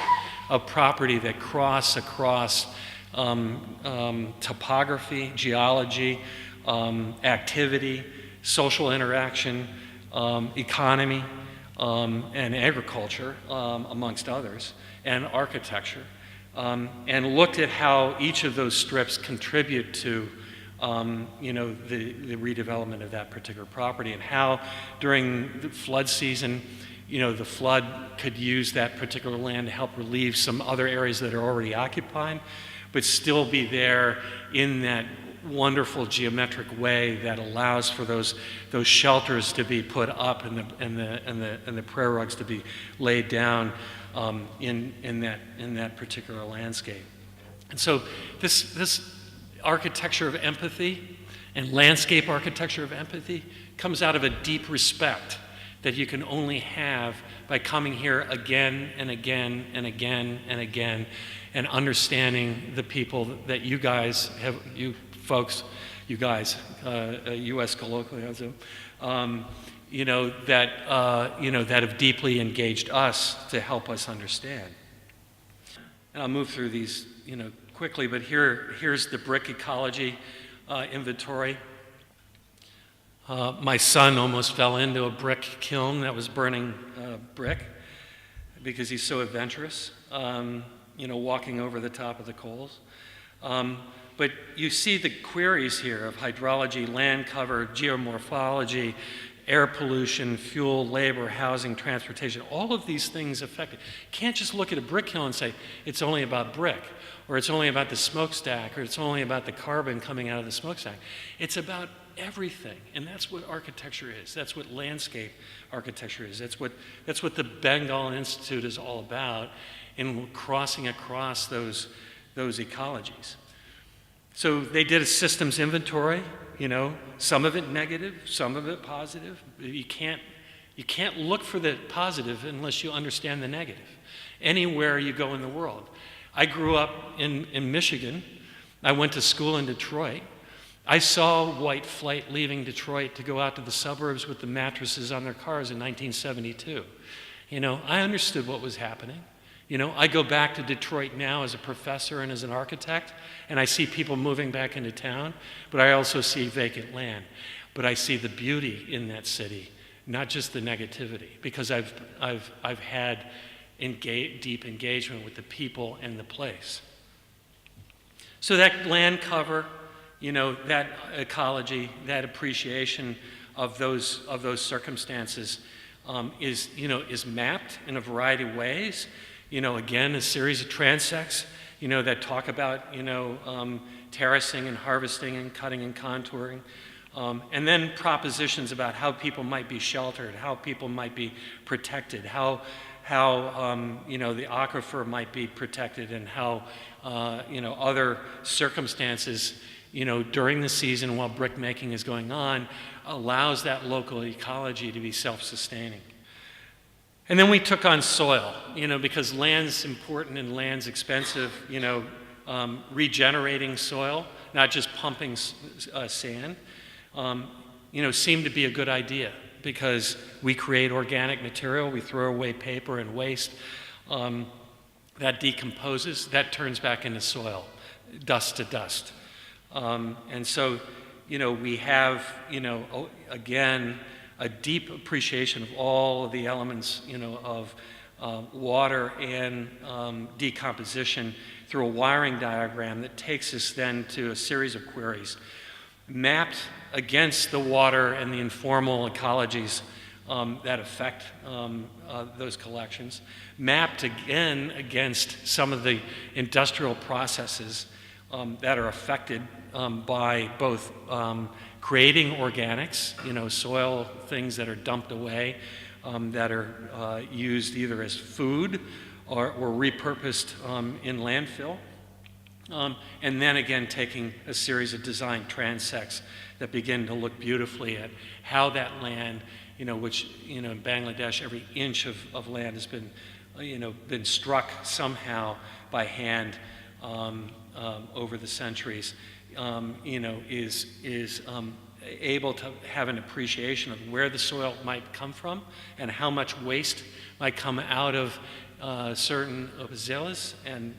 S1: of property that cross across topography, geology, activity, social interaction, economy, and agriculture, amongst others, and architecture, and looked at how each of those strips contribute to the redevelopment of that particular property, and how during the flood season, the flood could use that particular land to help relieve some other areas that are already occupied, but still be there in that wonderful geometric way that allows for those shelters to be put up and the prayer rugs to be laid down in that particular landscape. And so this architecture of empathy and landscape architecture of empathy comes out of a deep respect that you can only have by coming here again and again and again and again and understanding the people that you guys have, you folks, you guys, U.S. colloquialism, that have deeply engaged us to help us understand. And I'll move through these, quickly, but here's the brick ecology inventory. My son almost fell into a brick kiln that was burning brick because he's so adventurous, walking over the top of the coals. But you see the queries here of hydrology, land cover, geomorphology, air pollution, fuel, labor, housing, transportation. All of these things affect it. You can't just look at a brick kiln and say, it's only about brick, or it's only about the smokestack, or it's only about the carbon coming out of the smokestack. It's about everything, and that's what architecture is. That's what landscape architecture is. That's what the Bengal Institute is all about in crossing across those ecologies. So they did a systems inventory, some of it negative, some of it positive. You can't look for the positive unless you understand the negative. Anywhere you go in the world. I grew up in Michigan. I went to school in Detroit. I saw white flight leaving Detroit to go out to the suburbs with the mattresses on their cars in 1972. I understood what was happening. I go back to Detroit now as a professor and as an architect, and I see people moving back into town, but I also see vacant land. But I see the beauty in that city, not just the negativity, because I've had deep engagement with the people and the place. So that land cover, that ecology, that appreciation of those circumstances is mapped in a variety of ways. Again, a series of transects, that talk about, terracing and harvesting and cutting and contouring. And then propositions about how people might be sheltered, how people might be protected, how the aquifer might be protected, and how, other circumstances, during the season while brick making is going on, allows that local ecology to be self-sustaining. And then we took on soil, because land's important and land's expensive, regenerating soil, not just pumping sand, seemed to be a good idea because we create organic material, we throw away paper and waste, that decomposes, that turns back into soil, dust to dust. And so, we have, again, a deep appreciation of all of the elements, of water and decomposition through a wiring diagram that takes us then to a series of queries mapped against the water and the informal ecologies that affect those collections, mapped again against some of the industrial processes that are affected by both creating organics, soil things that are dumped away, that are used either as food or repurposed in landfill. And then again, taking a series of design transects that begin to look beautifully at how that land, which, in Bangladesh, every inch of land has been, been struck somehow by hand over the centuries, is able to have an appreciation of where the soil might come from and how much waste might come out of certain zealous and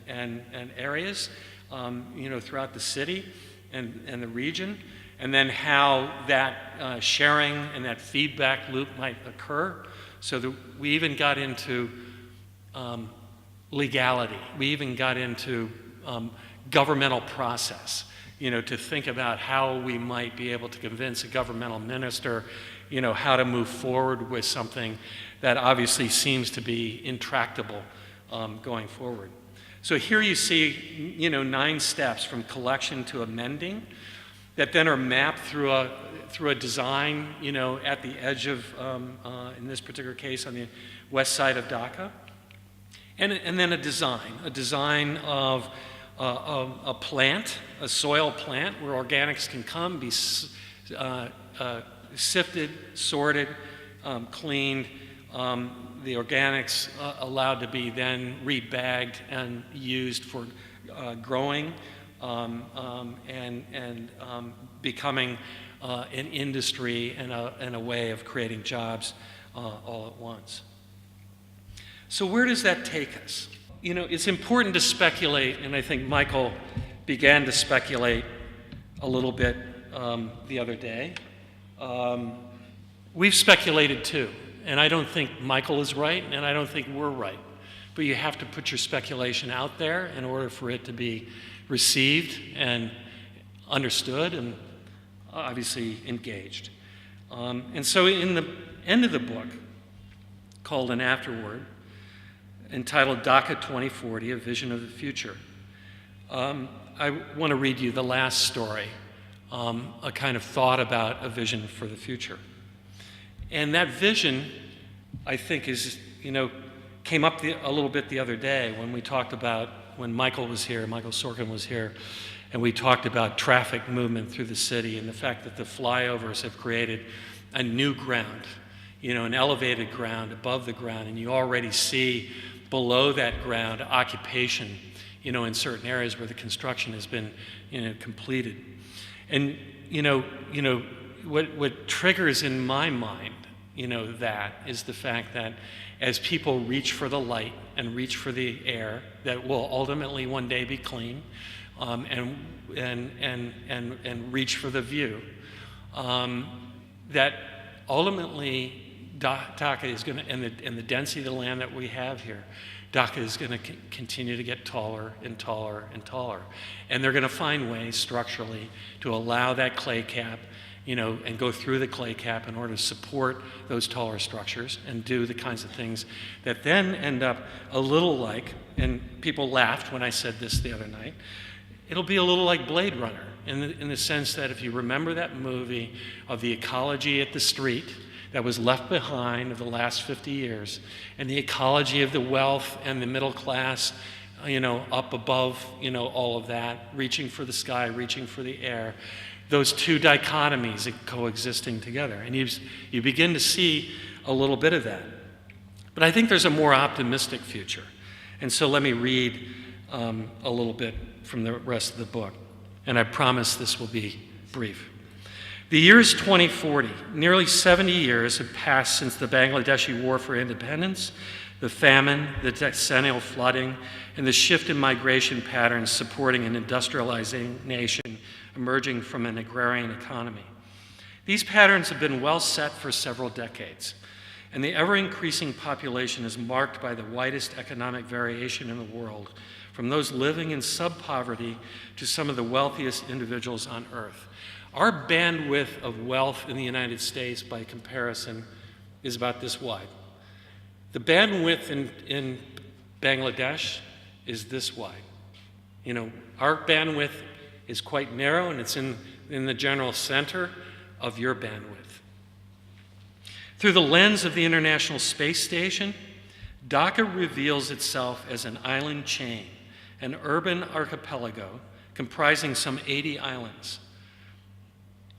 S1: areas, throughout the city and the region, and then how that sharing and that feedback loop might occur. So that we even got into legality. We even got into governmental process, to think about how we might be able to convince a governmental minister, how to move forward with something that obviously seems to be intractable going forward. So here you see, 9 steps from collection to amending that then are mapped through a design, at the edge of, in this particular case, on the west side of Dhaka. And then a design of a plant, a soil plant, where organics can come, be sifted, sorted, cleaned, the organics allowed to be then rebagged and used for growing and becoming an industry and a way of creating jobs all at once. So where does that take us? you know, it's important to speculate, and I think Michael began to speculate a little bit the other day. We've speculated too, and I don't think Michael is right, and I don't think we're right. But you have to put your speculation out there in order for it to be received and understood and obviously engaged. And so in the end of the book, called An Afterword, entitled Dhaka 2040, A Vision of the Future, I want to read you the last story, a kind of thought about a vision for the future. And that vision, I think, is, you know, came up a little bit the other day when we talked about, when Michael was here, Michael Sorkin was here, and we talked about traffic movement through the city and the fact that the flyovers have created a new ground, you know, an elevated ground above the ground, and you already see below that ground occupation, you know, in certain areas where the construction has been, you know, completed. And, you know, what triggers in my mind, you know, that is the fact that as people reach for the light and reach for the air that will ultimately one day be clean, and reach for the view, that ultimately Dhaka is going to, and the density of the land that we have here, Dhaka is going to continue to get taller and taller and taller. And they're going to find ways structurally to allow that clay cap, you know, and go through the clay cap in order to support those taller structures and do the kinds of things that then end up a little like, and people laughed when I said this the other night, it'll be a little like Blade Runner in the sense that if you remember that movie of the ecology at the street that was left behind of the last 50 years, and the ecology of the wealth and the middle class, you know, up above, you know, all of that, reaching for the sky, reaching for the air, those two dichotomies coexisting together. And you begin to see a little bit of that. But I think there's a more optimistic future. And so let me read a little bit from the rest of the book. And I promise this will be brief. The year is 2040. Nearly 70 years have passed since the Bangladeshi War for Independence, the famine, the decennial flooding, and the shift in migration patterns supporting an industrializing nation emerging from an agrarian economy. These patterns have been well set for several decades, and the ever-increasing population is marked by the widest economic variation in the world, from those living in sub-poverty to some of the wealthiest individuals on earth. Our bandwidth of wealth in the United States, by comparison, is about this wide. The bandwidth in Bangladesh is this wide. You know, our bandwidth is quite narrow, and it's in the general center of your bandwidth. Through the lens of the International Space Station, Dhaka reveals itself as an island chain, an urban archipelago comprising some 80 islands.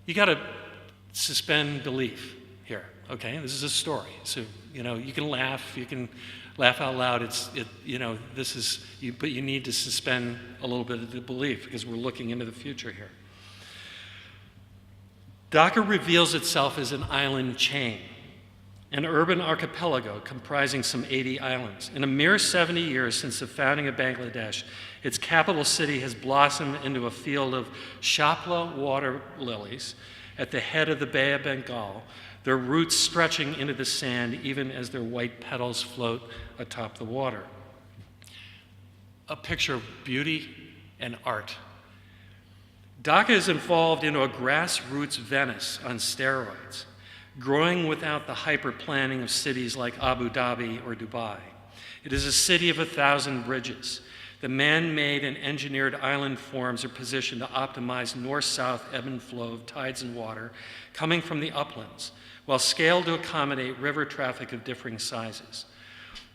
S1: You got to suspend belief here, okay? This is a story, so you know you can laugh out loud. You know, this is but you need to suspend a little bit of the belief because we're looking into the future here. Dhaka reveals itself as an island chain, an urban archipelago comprising some 80 islands. In a mere 70 years since the founding of Bangladesh, its capital city has blossomed into a field of Shapla water lilies at the head of the Bay of Bengal, their roots stretching into the sand even as their white petals float atop the water. A picture of beauty and art. Dhaka is evolved into a grassroots Venice on steroids, growing without the hyper-planning of cities like Abu Dhabi or Dubai. It is a city of 1,000 bridges. The man-made and engineered island forms are positioned to optimize north-south ebb and flow of tides and water coming from the uplands, while scaled to accommodate river traffic of differing sizes.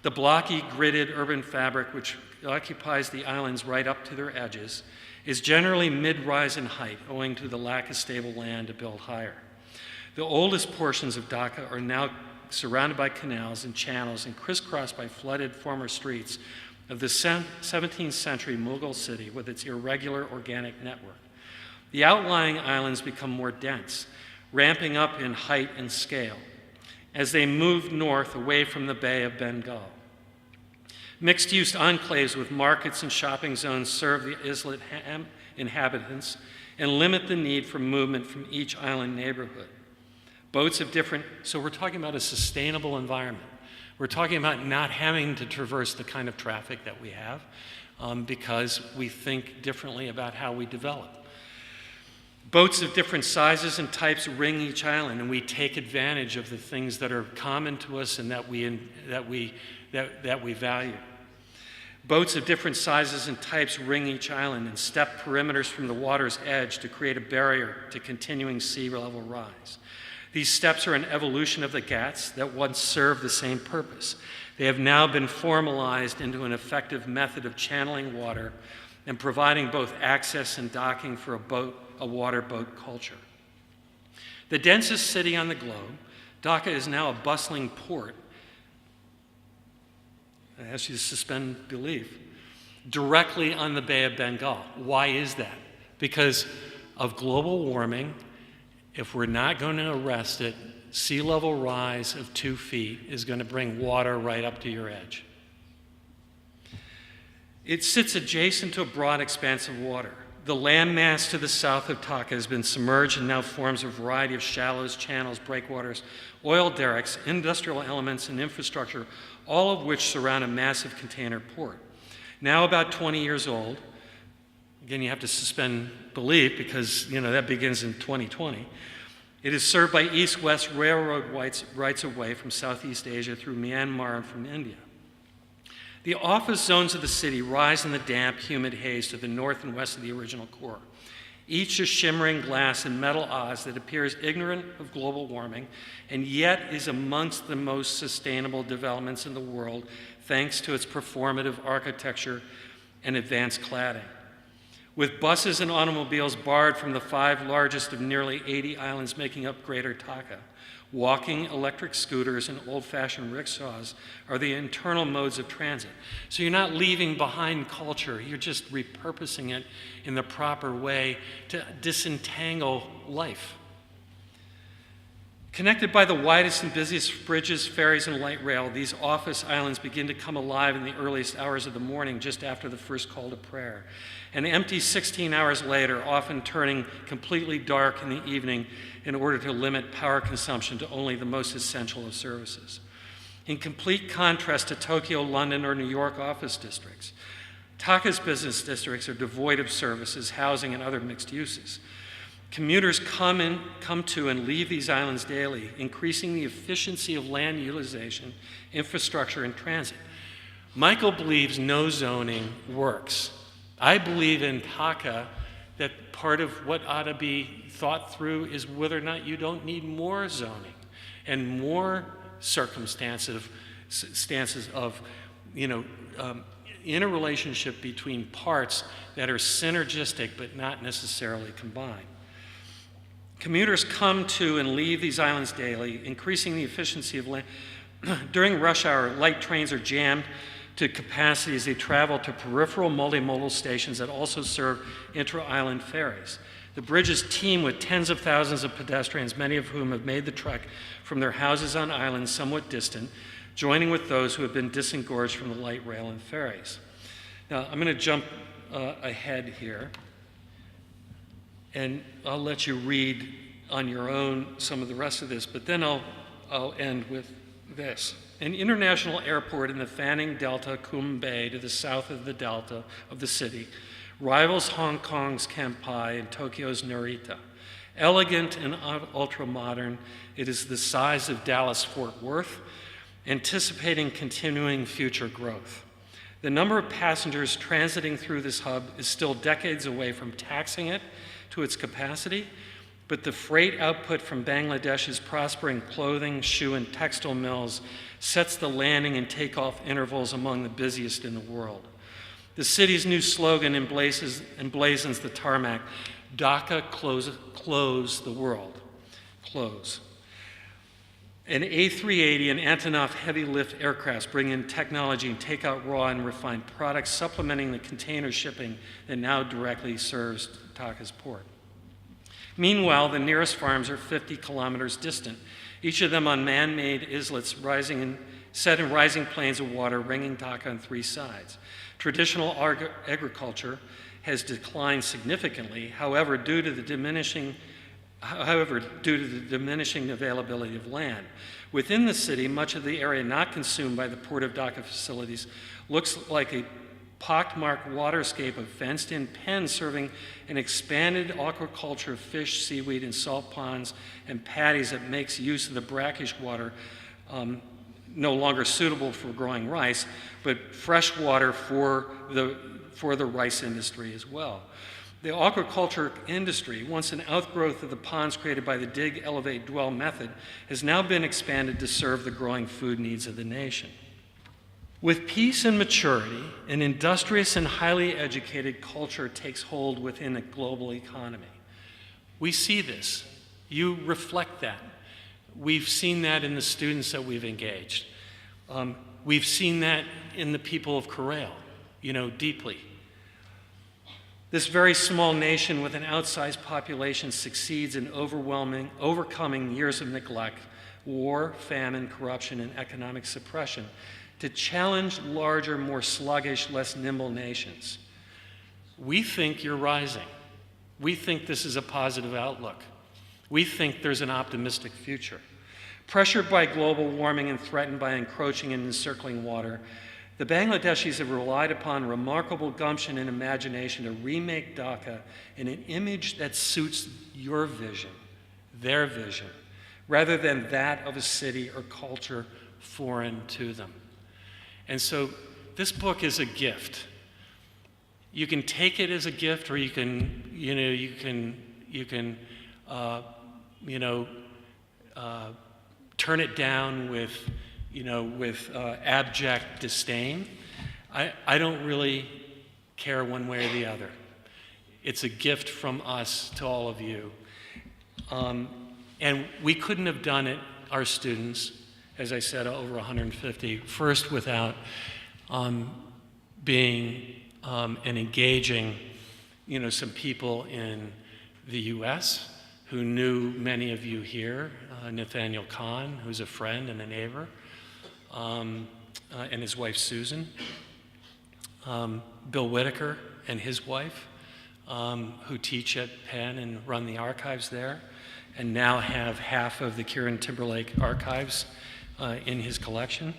S1: The blocky, gridded urban fabric, which occupies the islands right up to their edges, is generally mid-rise in height, owing to the lack of stable land to build higher. The oldest portions of Dhaka are now surrounded by canals and channels and crisscrossed by flooded former streets of the 17th century Mughal city with its irregular organic network. The outlying islands become more dense, ramping up in height and scale as they move north away from the Bay of Bengal. Mixed-use enclaves with markets and shopping zones serve the islet inhabitants and limit the need for movement from each island neighborhood. Boats of different, so we're talking about a sustainable environment. We're talking about not having to traverse the kind of traffic that we have because we think differently about how we develop. Boats of different sizes and types ring each island, and we take advantage of the things that are common to us and that we value. Boats of different sizes and types ring each island and step perimeters from the water's edge to create a barrier to continuing sea level rise. These steps are an evolution of the ghats that once served the same purpose. They have now been formalized into an effective method of channeling water and providing both access and docking for a water boat culture. The densest city on the globe, Dhaka is now a bustling port. I ask you to suspend belief. Directly on the Bay of Bengal. Why is that? Because of global warming. If we're not going to arrest it, sea level rise of 2 feet is going to bring water right up to your edge. It sits adjacent to a broad expanse of water. The landmass to the south of Dhaka has been submerged and now forms a variety of shallows, channels, breakwaters, oil derricks, industrial elements, and infrastructure, all of which surround a massive container port. Now about 20 years old, again, you have to suspend belief because, that begins in 2020. It is served by east-west railroad rights-of-way from Southeast Asia through Myanmar and from India. The office zones of the city rise in the damp, humid haze to the north and west of the original core. Each a shimmering glass and metal Oz that appears ignorant of global warming and yet is amongst the most sustainable developments in the world thanks to its performative architecture and advanced cladding. With buses and automobiles barred from the 5 largest of nearly 80 islands making up Greater Dhaka, walking, electric scooters, and old-fashioned rickshaws are the internal modes of transit. So you're not leaving behind culture, you're just repurposing it in the proper way to disentangle life. Connected by the widest and busiest bridges, ferries, and light rail, these office islands begin to come alive in the earliest hours of the morning just after the first call to prayer, and empty 16 hours later, often turning completely dark in the evening in order to limit power consumption to only the most essential of services. In complete contrast to Tokyo, London, or New York office districts, Dhaka's business districts are devoid of services, housing, and other mixed uses. Commuters come to and leave these islands daily, increasing the efficiency of land utilization, infrastructure, and transit. Michael believes no zoning works. I believe in Dhaka that part of what ought to be thought through is whether or not you don't need more zoning and more circumstances of interrelationship between parts that are synergistic but not necessarily combined. Commuters come to and leave these islands daily, increasing the efficiency of land. During rush hour, light trains are jammed to capacity as they travel to peripheral multimodal stations that also serve intra-island ferries. The bridges teem with tens of thousands of pedestrians, many of whom have made the trek from their houses on islands somewhat distant, joining with those who have been disengorged from the light rail and ferries. Now, I'm going to jump ahead here, and I'll let you read on your own some of the rest of this, but then I'll end with this. An international airport in the Fanning Delta, Kum Bay, to the south of the delta of the city, rivals Hong Kong's Kampai and Tokyo's Narita. Elegant and ultra-modern, it is the size of Dallas-Fort Worth, anticipating continuing future growth. The number of passengers transiting through this hub is still decades away from taxing it to its capacity, but the freight output from Bangladesh's prospering clothing, shoe, and textile mills sets the landing and takeoff intervals among the busiest in the world. The city's new slogan emblazons the tarmac, Dhaka close the world, close. An A380 and Antonov heavy lift aircrafts bring in technology and take out raw and refined products, supplementing the container shipping that now directly serves Dhaka's port. Meanwhile, the nearest farms are 50 kilometers distant, each of them on man-made islets rising in set in rising plains of water ringing Dhaka on three sides. Traditional agriculture has declined significantly, however, due to the diminishing availability of land. Within the city, much of the area not consumed by the Port of Dhaka facilities looks like a pockmarked waterscape of fenced-in pens serving an expanded aquaculture of fish, seaweed, and salt ponds and paddies that makes use of the brackish water no longer suitable for growing rice, but fresh water for the rice industry as well. The aquaculture industry, once an outgrowth of the ponds created by the dig, elevate, dwell method, has now been expanded to serve the growing food needs of the nation. With peace and maturity, an industrious and highly educated culture takes hold within a global economy. We see this. You reflect that. We've seen that in the students that we've engaged. We've seen that in the people of Corral, deeply. This very small nation with an outsized population succeeds in overcoming years of neglect, war, famine, corruption, and economic suppression to challenge larger, more sluggish, less nimble nations. We think you're rising. We think this is a positive outlook. We think there's an optimistic future. Pressured by global warming and threatened by encroaching and encircling water, the Bangladeshis have relied upon remarkable gumption and imagination to remake Dhaka in an image that suits your vision, their vision, rather than that of a city or culture foreign to them. And so this book is a gift. You can take it as a gift, or you can turn it down with abject disdain. I don't really care one way or the other. It's a gift from us to all of you. And we couldn't have done it, our students, as I said, over 150, first without being and engaging, some people in the U.S. who knew many of you here, Nathaniel Kahn, who's a friend and a neighbor, and his wife Susan, Bill Whitaker and his wife, who teach at Penn and run the archives there, and now have half of the KieranTimberlake archives in his collection,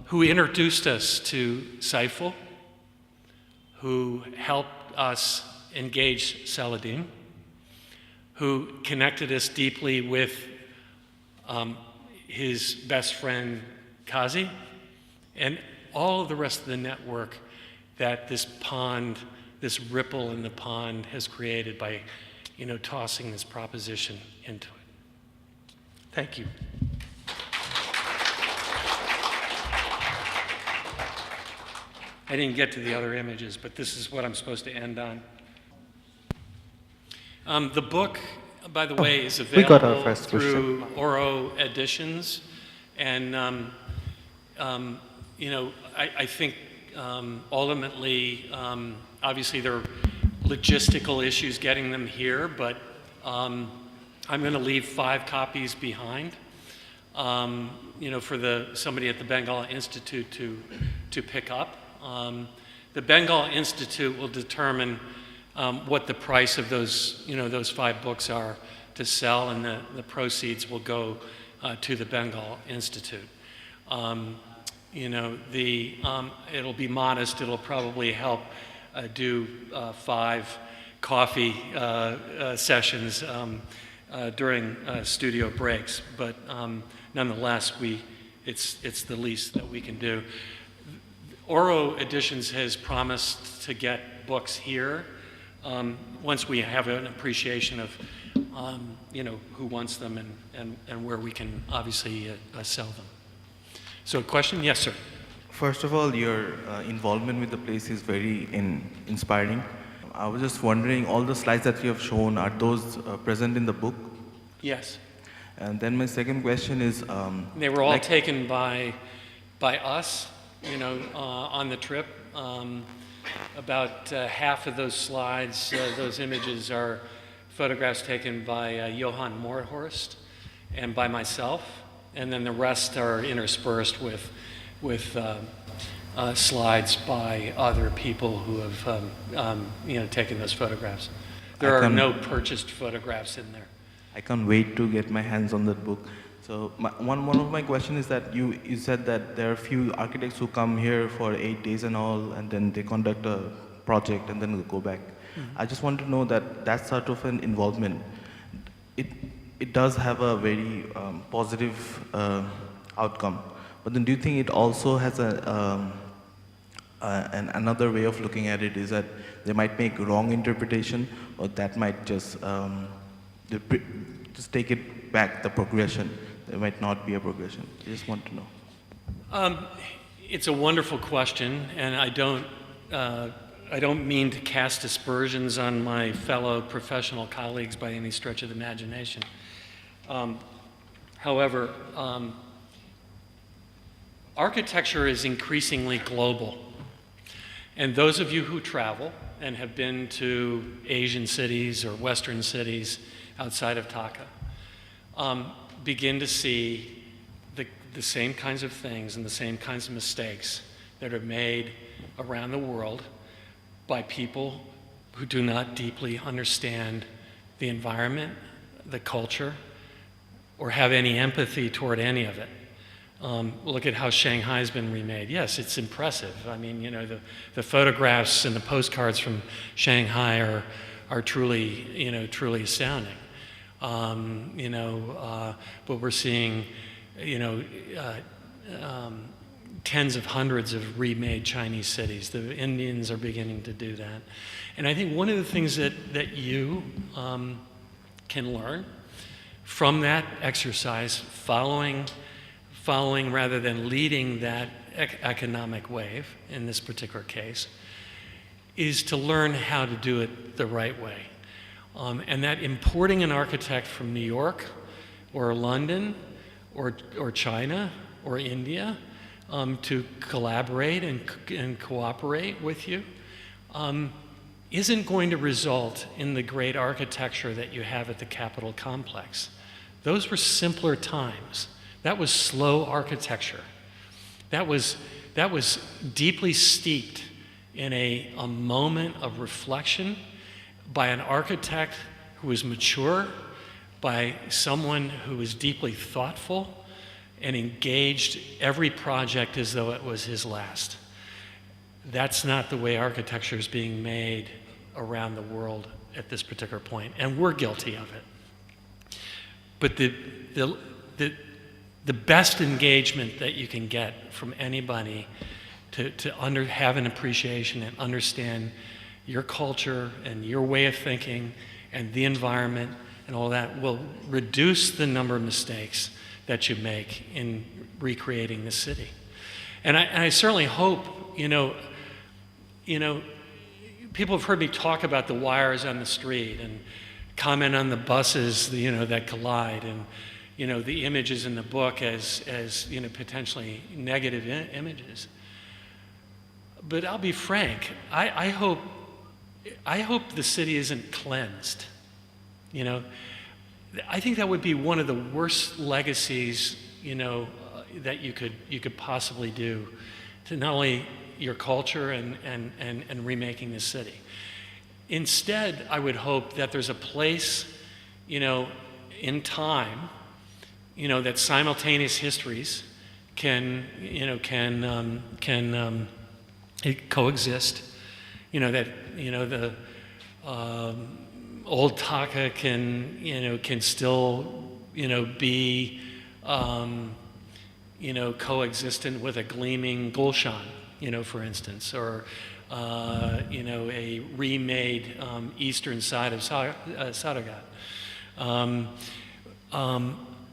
S1: who introduced us to Saiful, who helped us engage Saladin, who connected us deeply with his best friend Kazi, and all of the rest of the network that this pond, this ripple in the pond has created by, tossing this proposition into it. Thank you. I didn't get to the other images, but this is what I'm supposed to end on. The book, by the way, is available through Oro Editions, and I think ultimately, obviously there are logistical issues getting them here, but I'm going to leave 5 copies behind, for somebody at the Bengal Institute to pick up. The Bengal Institute will determine what the price of those 5 books are to sell, and the proceeds will go to the Bengal Institute. It'll be modest. It'll probably help do 5 coffee sessions during studio breaks, but nonetheless, it's the least that we can do. Oro Editions has promised to get books here once we have an appreciation of who wants them and where we can obviously sell them. So a question? Yes, sir.
S2: First of all, your involvement with the place is very inspiring. I was just wondering, all the slides that you have shown, are those present in the book?
S1: Yes.
S2: And then my second question is...
S1: they were all taken by us, on the trip. About half of those slides, those images are photographs taken by Johan Morhorst and by myself. and then the rest are interspersed with slides by other people who have taken those photographs. There are no purchased photographs in there.
S2: I can't wait to get my hands on that book. So one of my questions is that you said that there are a few architects who come here for 8 days and all, and then they conduct a project and then go back. Mm-hmm. I just want to know that sort of an involvement, it does have a very positive outcome. But then do you think it also has another way of looking at it, is that they might make wrong interpretation, or that might just take it back, the progression? There might not be a progression. I just want to know.
S1: It's a wonderful question, and I don't mean to cast aspersions on my fellow professional colleagues by any stretch of the imagination. However, architecture is increasingly global. And those of you who travel and have been to Asian cities or Western cities outside of Dhaka begin to see the same kinds of things and the same kinds of mistakes that are made around the world by people who do not deeply understand the environment, the culture, or have any empathy toward any of it. Look at how Shanghai's been remade. Yes, it's impressive. I mean, the photographs and the postcards from Shanghai are truly astounding. But we're seeing, tens of hundreds of remade Chinese cities. The Indians are beginning to do that. And I think one of the things that you can learn from that exercise, following rather than leading that economic wave in this particular case, is to learn how to do it the right way. And that importing an architect from New York or London or China or India to collaborate and cooperate with you isn't going to result in the great architecture that you have at the Capitol complex. Those were simpler times. That was slow architecture. That was deeply steeped in a moment of reflection by an architect who was mature, by someone who was deeply thoughtful and engaged every project as though it was his last. That's not the way architecture is being made around the world at this particular point, and we're guilty of it. But the best engagement that you can get from anybody to have an appreciation and understand your culture and your way of thinking and the environment and all that will reduce the number of mistakes that you make in recreating the city. And I certainly hope, people have heard me talk about the wires on the street and comment on the buses, that collide, and the images in the book as potentially negative images. But I'll be frank, I hope the city isn't cleansed. I think that would be one of the worst legacies, that you could possibly do to not only your culture and remaking the city. Instead, I would hope that there's a place, in time, that simultaneous histories can coexist. That the old Dhaka can still be coexistent with a gleaming Gulshan, for instance, or a remade eastern side of Sadagat.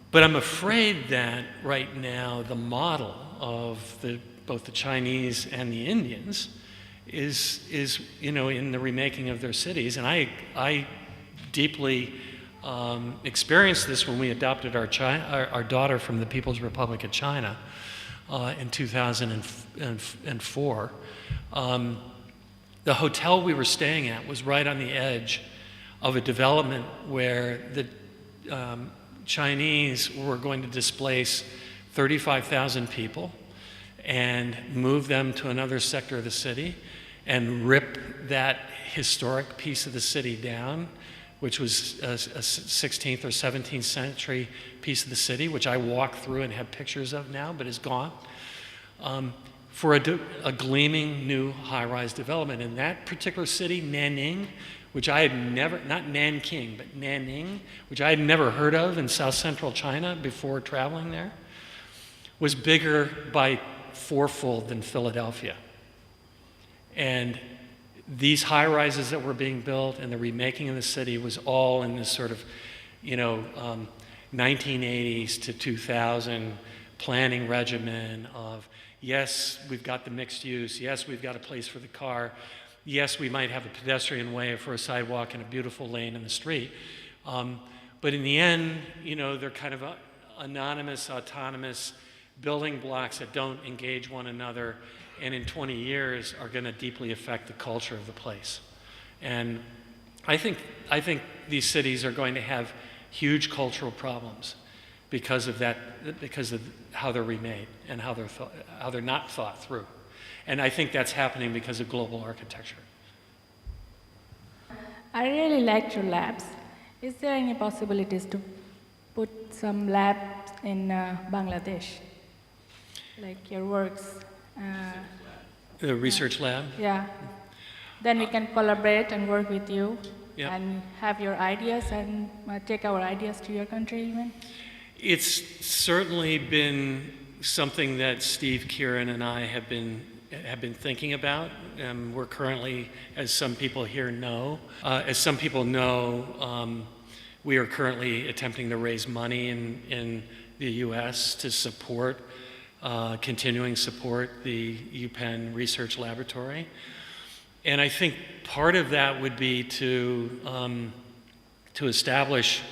S1: But I'm afraid that right now the model of both the Chinese and the Indians is in the remaking of their cities, and I deeply experienced this when we adopted our daughter from the People's Republic of China in 2004. The hotel we were staying at was right on the edge of a development where the Chinese were going to displace 35,000 people and move them to another sector of the city and rip that historic piece of the city down, which was a 16th or 17th century piece of the city, which I walk through and have pictures of now, but is gone, for a gleaming new high-rise development. In that particular city, Nanning, which I had never, not Nanking, but Nanning, which I had never heard of in south central China before traveling there, was bigger by fourfold than Philadelphia. And these high-rises that were being built and the remaking of the city was all in this sort of, 1980s to 2000 planning regimen of, yes, we've got the mixed use, yes, we've got a place for the car, yes, we might have a pedestrian way for a sidewalk and a beautiful lane in the street. But in the end, they're kind of anonymous, autonomous building blocks that don't engage one another, and in 20 years are going to deeply affect the culture of the place. And I think these cities are going to have huge cultural problems because of that, because of how they're remade and how they're not thought through. And I think that's happening because of global architecture.
S3: I really liked your labs. Is there any possibilities to put some labs in Bangladesh, like your works?
S1: The research lab?
S3: Yeah. Then we can collaborate and work with you,
S1: yeah,
S3: and have your ideas and take our ideas to your country even.
S1: It's certainly been something that Steve, Kieran, and I have been thinking about. We're currently, as some people here know, we are currently attempting to raise money in the U.S. to support, continuing support the UPenn Research Laboratory. And I think part of that would be to establish,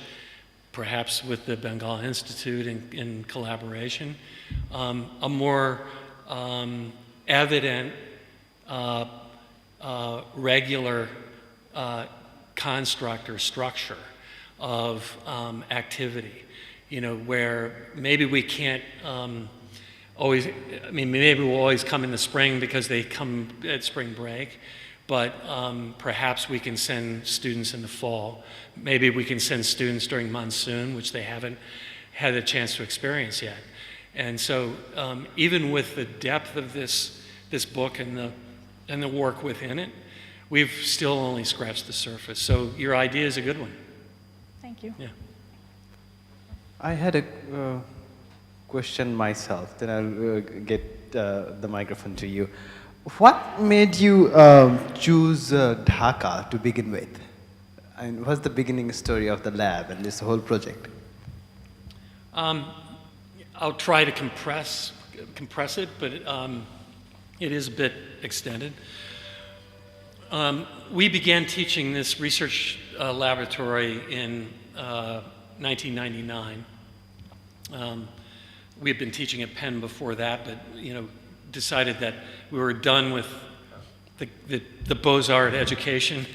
S1: perhaps with the Bengal Institute in collaboration, a more evident, regular construct or structure of activity, where maybe we can't always, maybe we'll always come in the spring because they come at spring break, but perhaps we can send students in the fall. Maybe we can send students during monsoon, which they haven't had a chance to experience yet. And so even with the depth of this book and the work within it, we've still only scratched the surface. So your idea is a good one.
S3: Thank you.
S1: Yeah.
S4: I had a question myself, then I'll get the microphone to you. What made you choose Dhaka to begin with? And what's the beginning story of the lab and this whole project?
S1: I'll try to compress it, but it is a bit extended. We began teaching this research laboratory in 1999. We had been teaching at Penn before that, but decided that we were done with the Beaux-Arts education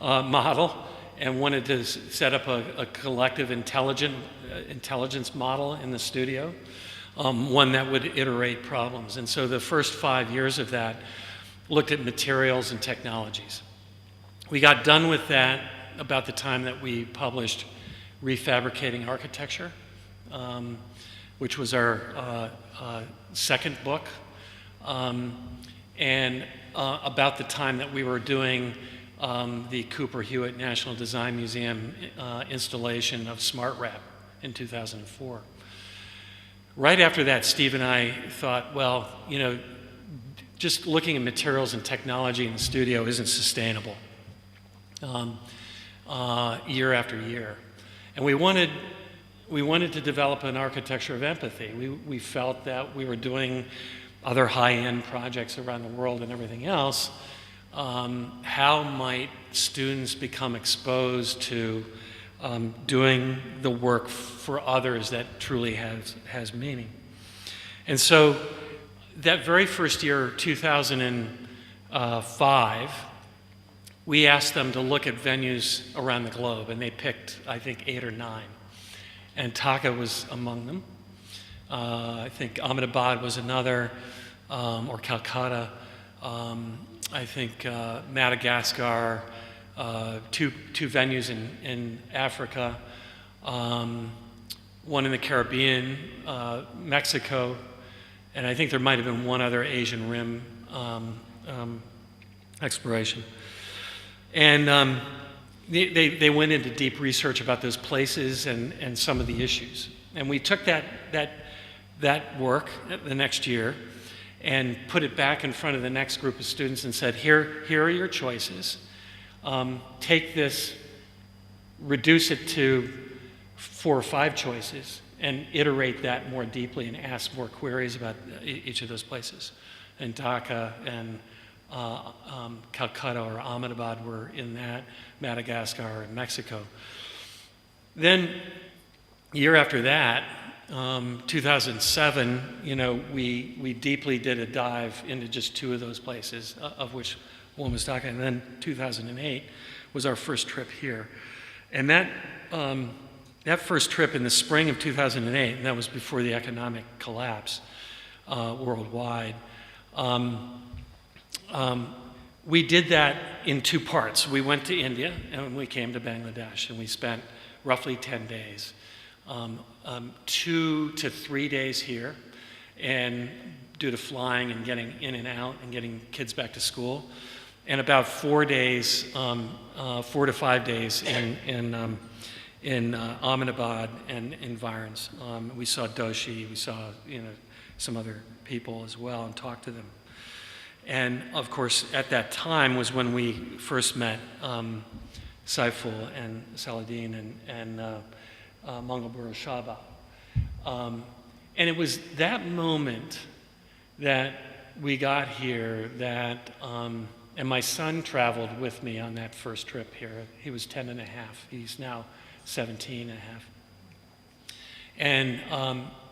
S1: model and wanted to set up a collective intelligence model in the studio, one that would iterate problems. And so the first 5 years of that looked at materials and technologies. We got done with that about the time that we published Refabricating Architecture, which was our second book, and about the time that we were doing the Cooper-Hewitt National Design Museum installation of Smart Wrap in 2004. Right after that, Steve and I thought, well, just looking at materials and technology in the studio isn't sustainable year after year. And we wanted to develop an architecture of empathy. We felt that we were doing other high-end projects around the world and everything else. How might students become exposed to doing the work for others that truly has meaning? And so that very first year, 2005, we asked them to look at venues around the globe, and they picked, I think, 8 or 9. and Dhaka was among them. I think Ahmedabad was another, or Calcutta. I think Madagascar, two venues in Africa, one in the Caribbean, Mexico, and I think there might have been one other Asian Rim exploration. And they went into deep research about those places and some of the issues. And we took that work the next year and put it back in front of the next group of students and said, here are your choices. Take this, reduce it to 4 or 5 choices, and iterate that more deeply and ask more queries about each of those places. And Dhaka and Calcutta or Ahmedabad were in that, Madagascar and Mexico. Then, year after that, 2007, we deeply did a dive into just 2 of those places, of which one was Dhaka, and then 2008 was our first trip here. And that first trip in the spring of 2008, and that was before the economic collapse worldwide, we did that in 2 parts. We went to India and we came to Bangladesh, and we spent roughly 10 days. 2 to 3 days here, and due to flying and getting in and out and getting kids back to school, and about 4 days, 4 to 5 days in Ahmedabad and environs. We saw Doshi, we saw some other people as well, and talked to them. And of course, at that time was when we first met Saiful and Saladin and Mangalbura Shaba. And it was that moment that we got here that, and my son traveled with me on that first trip here. He was 10 and a half. He's now 17 and a half. And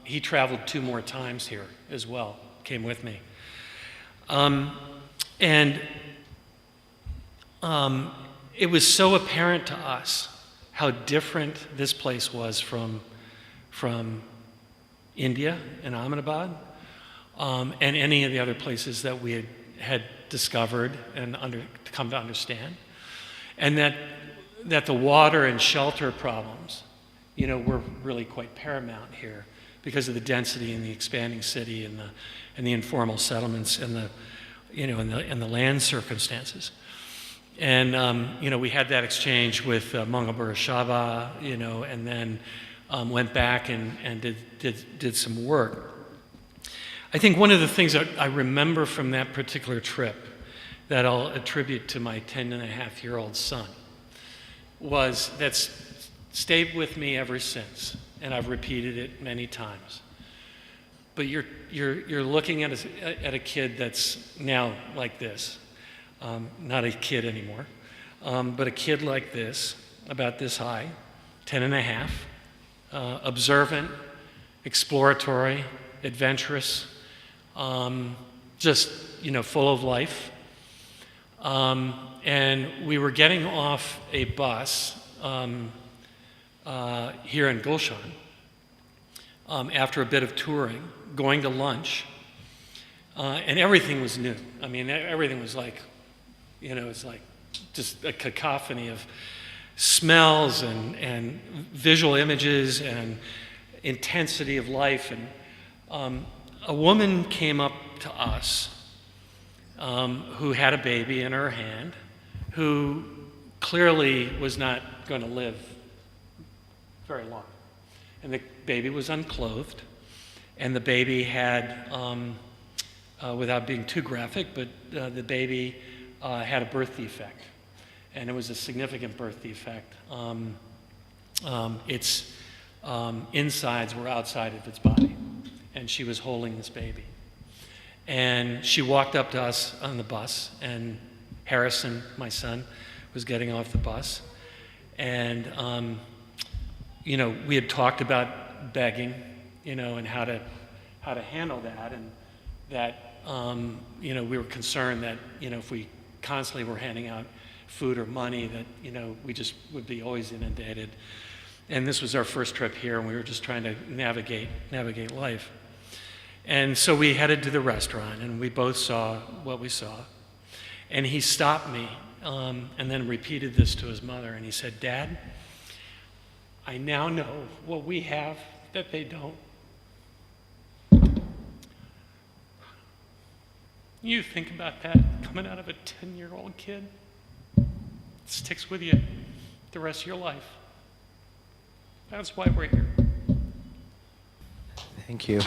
S1: he traveled 2 more times here as well, came with me. It was so apparent to us how different this place was from India and Ahmedabad, and any of the other places that we had discovered and come to understand, and that the water and shelter problems, were really quite paramount here because of the density and the expanding city and the informal settlements and the land circumstances. And we had that exchange with Mangalbura Shaba, and then went back and did some work. I think one of the things that I remember from that particular trip that I'll attribute to my 10-and-a-half-year-old son was that's stayed with me ever since, and I've repeated it many times. But you're looking at a kid that's now like this, not a kid anymore, but a kid like this, about this high, 10 and a half, observant, exploratory, adventurous, just full of life. And we were getting off a bus here in Gulshan after a bit of touring, going to lunch, and everything was new. I mean, everything was like, it's like just a cacophony of smells and visual images and intensity of life. And a woman came up to us who had a baby in her hand, who clearly was not going to live very long. And the baby was unclothed, and the baby had, without being too graphic, but the baby had a birth defect, and it was a significant birth defect. Its insides were outside of its body, and she was holding this baby. And she walked up to us on the bus, and Harrison, my son, was getting off the bus. And, we had talked about begging, and how to handle that, and that, we were concerned that, if we constantly were handing out food or money, that, we just would be always inundated. And this was our first trip here, and we were just trying to navigate life. And so we headed to the restaurant, and we both saw what we saw. And he stopped me, and then repeated this to his mother, and he said, "Dad, I now know what we have that they don't." You think about that coming out of a 10-year-old kid. It sticks with you the rest of your life. That's why we're here.
S4: Thank you.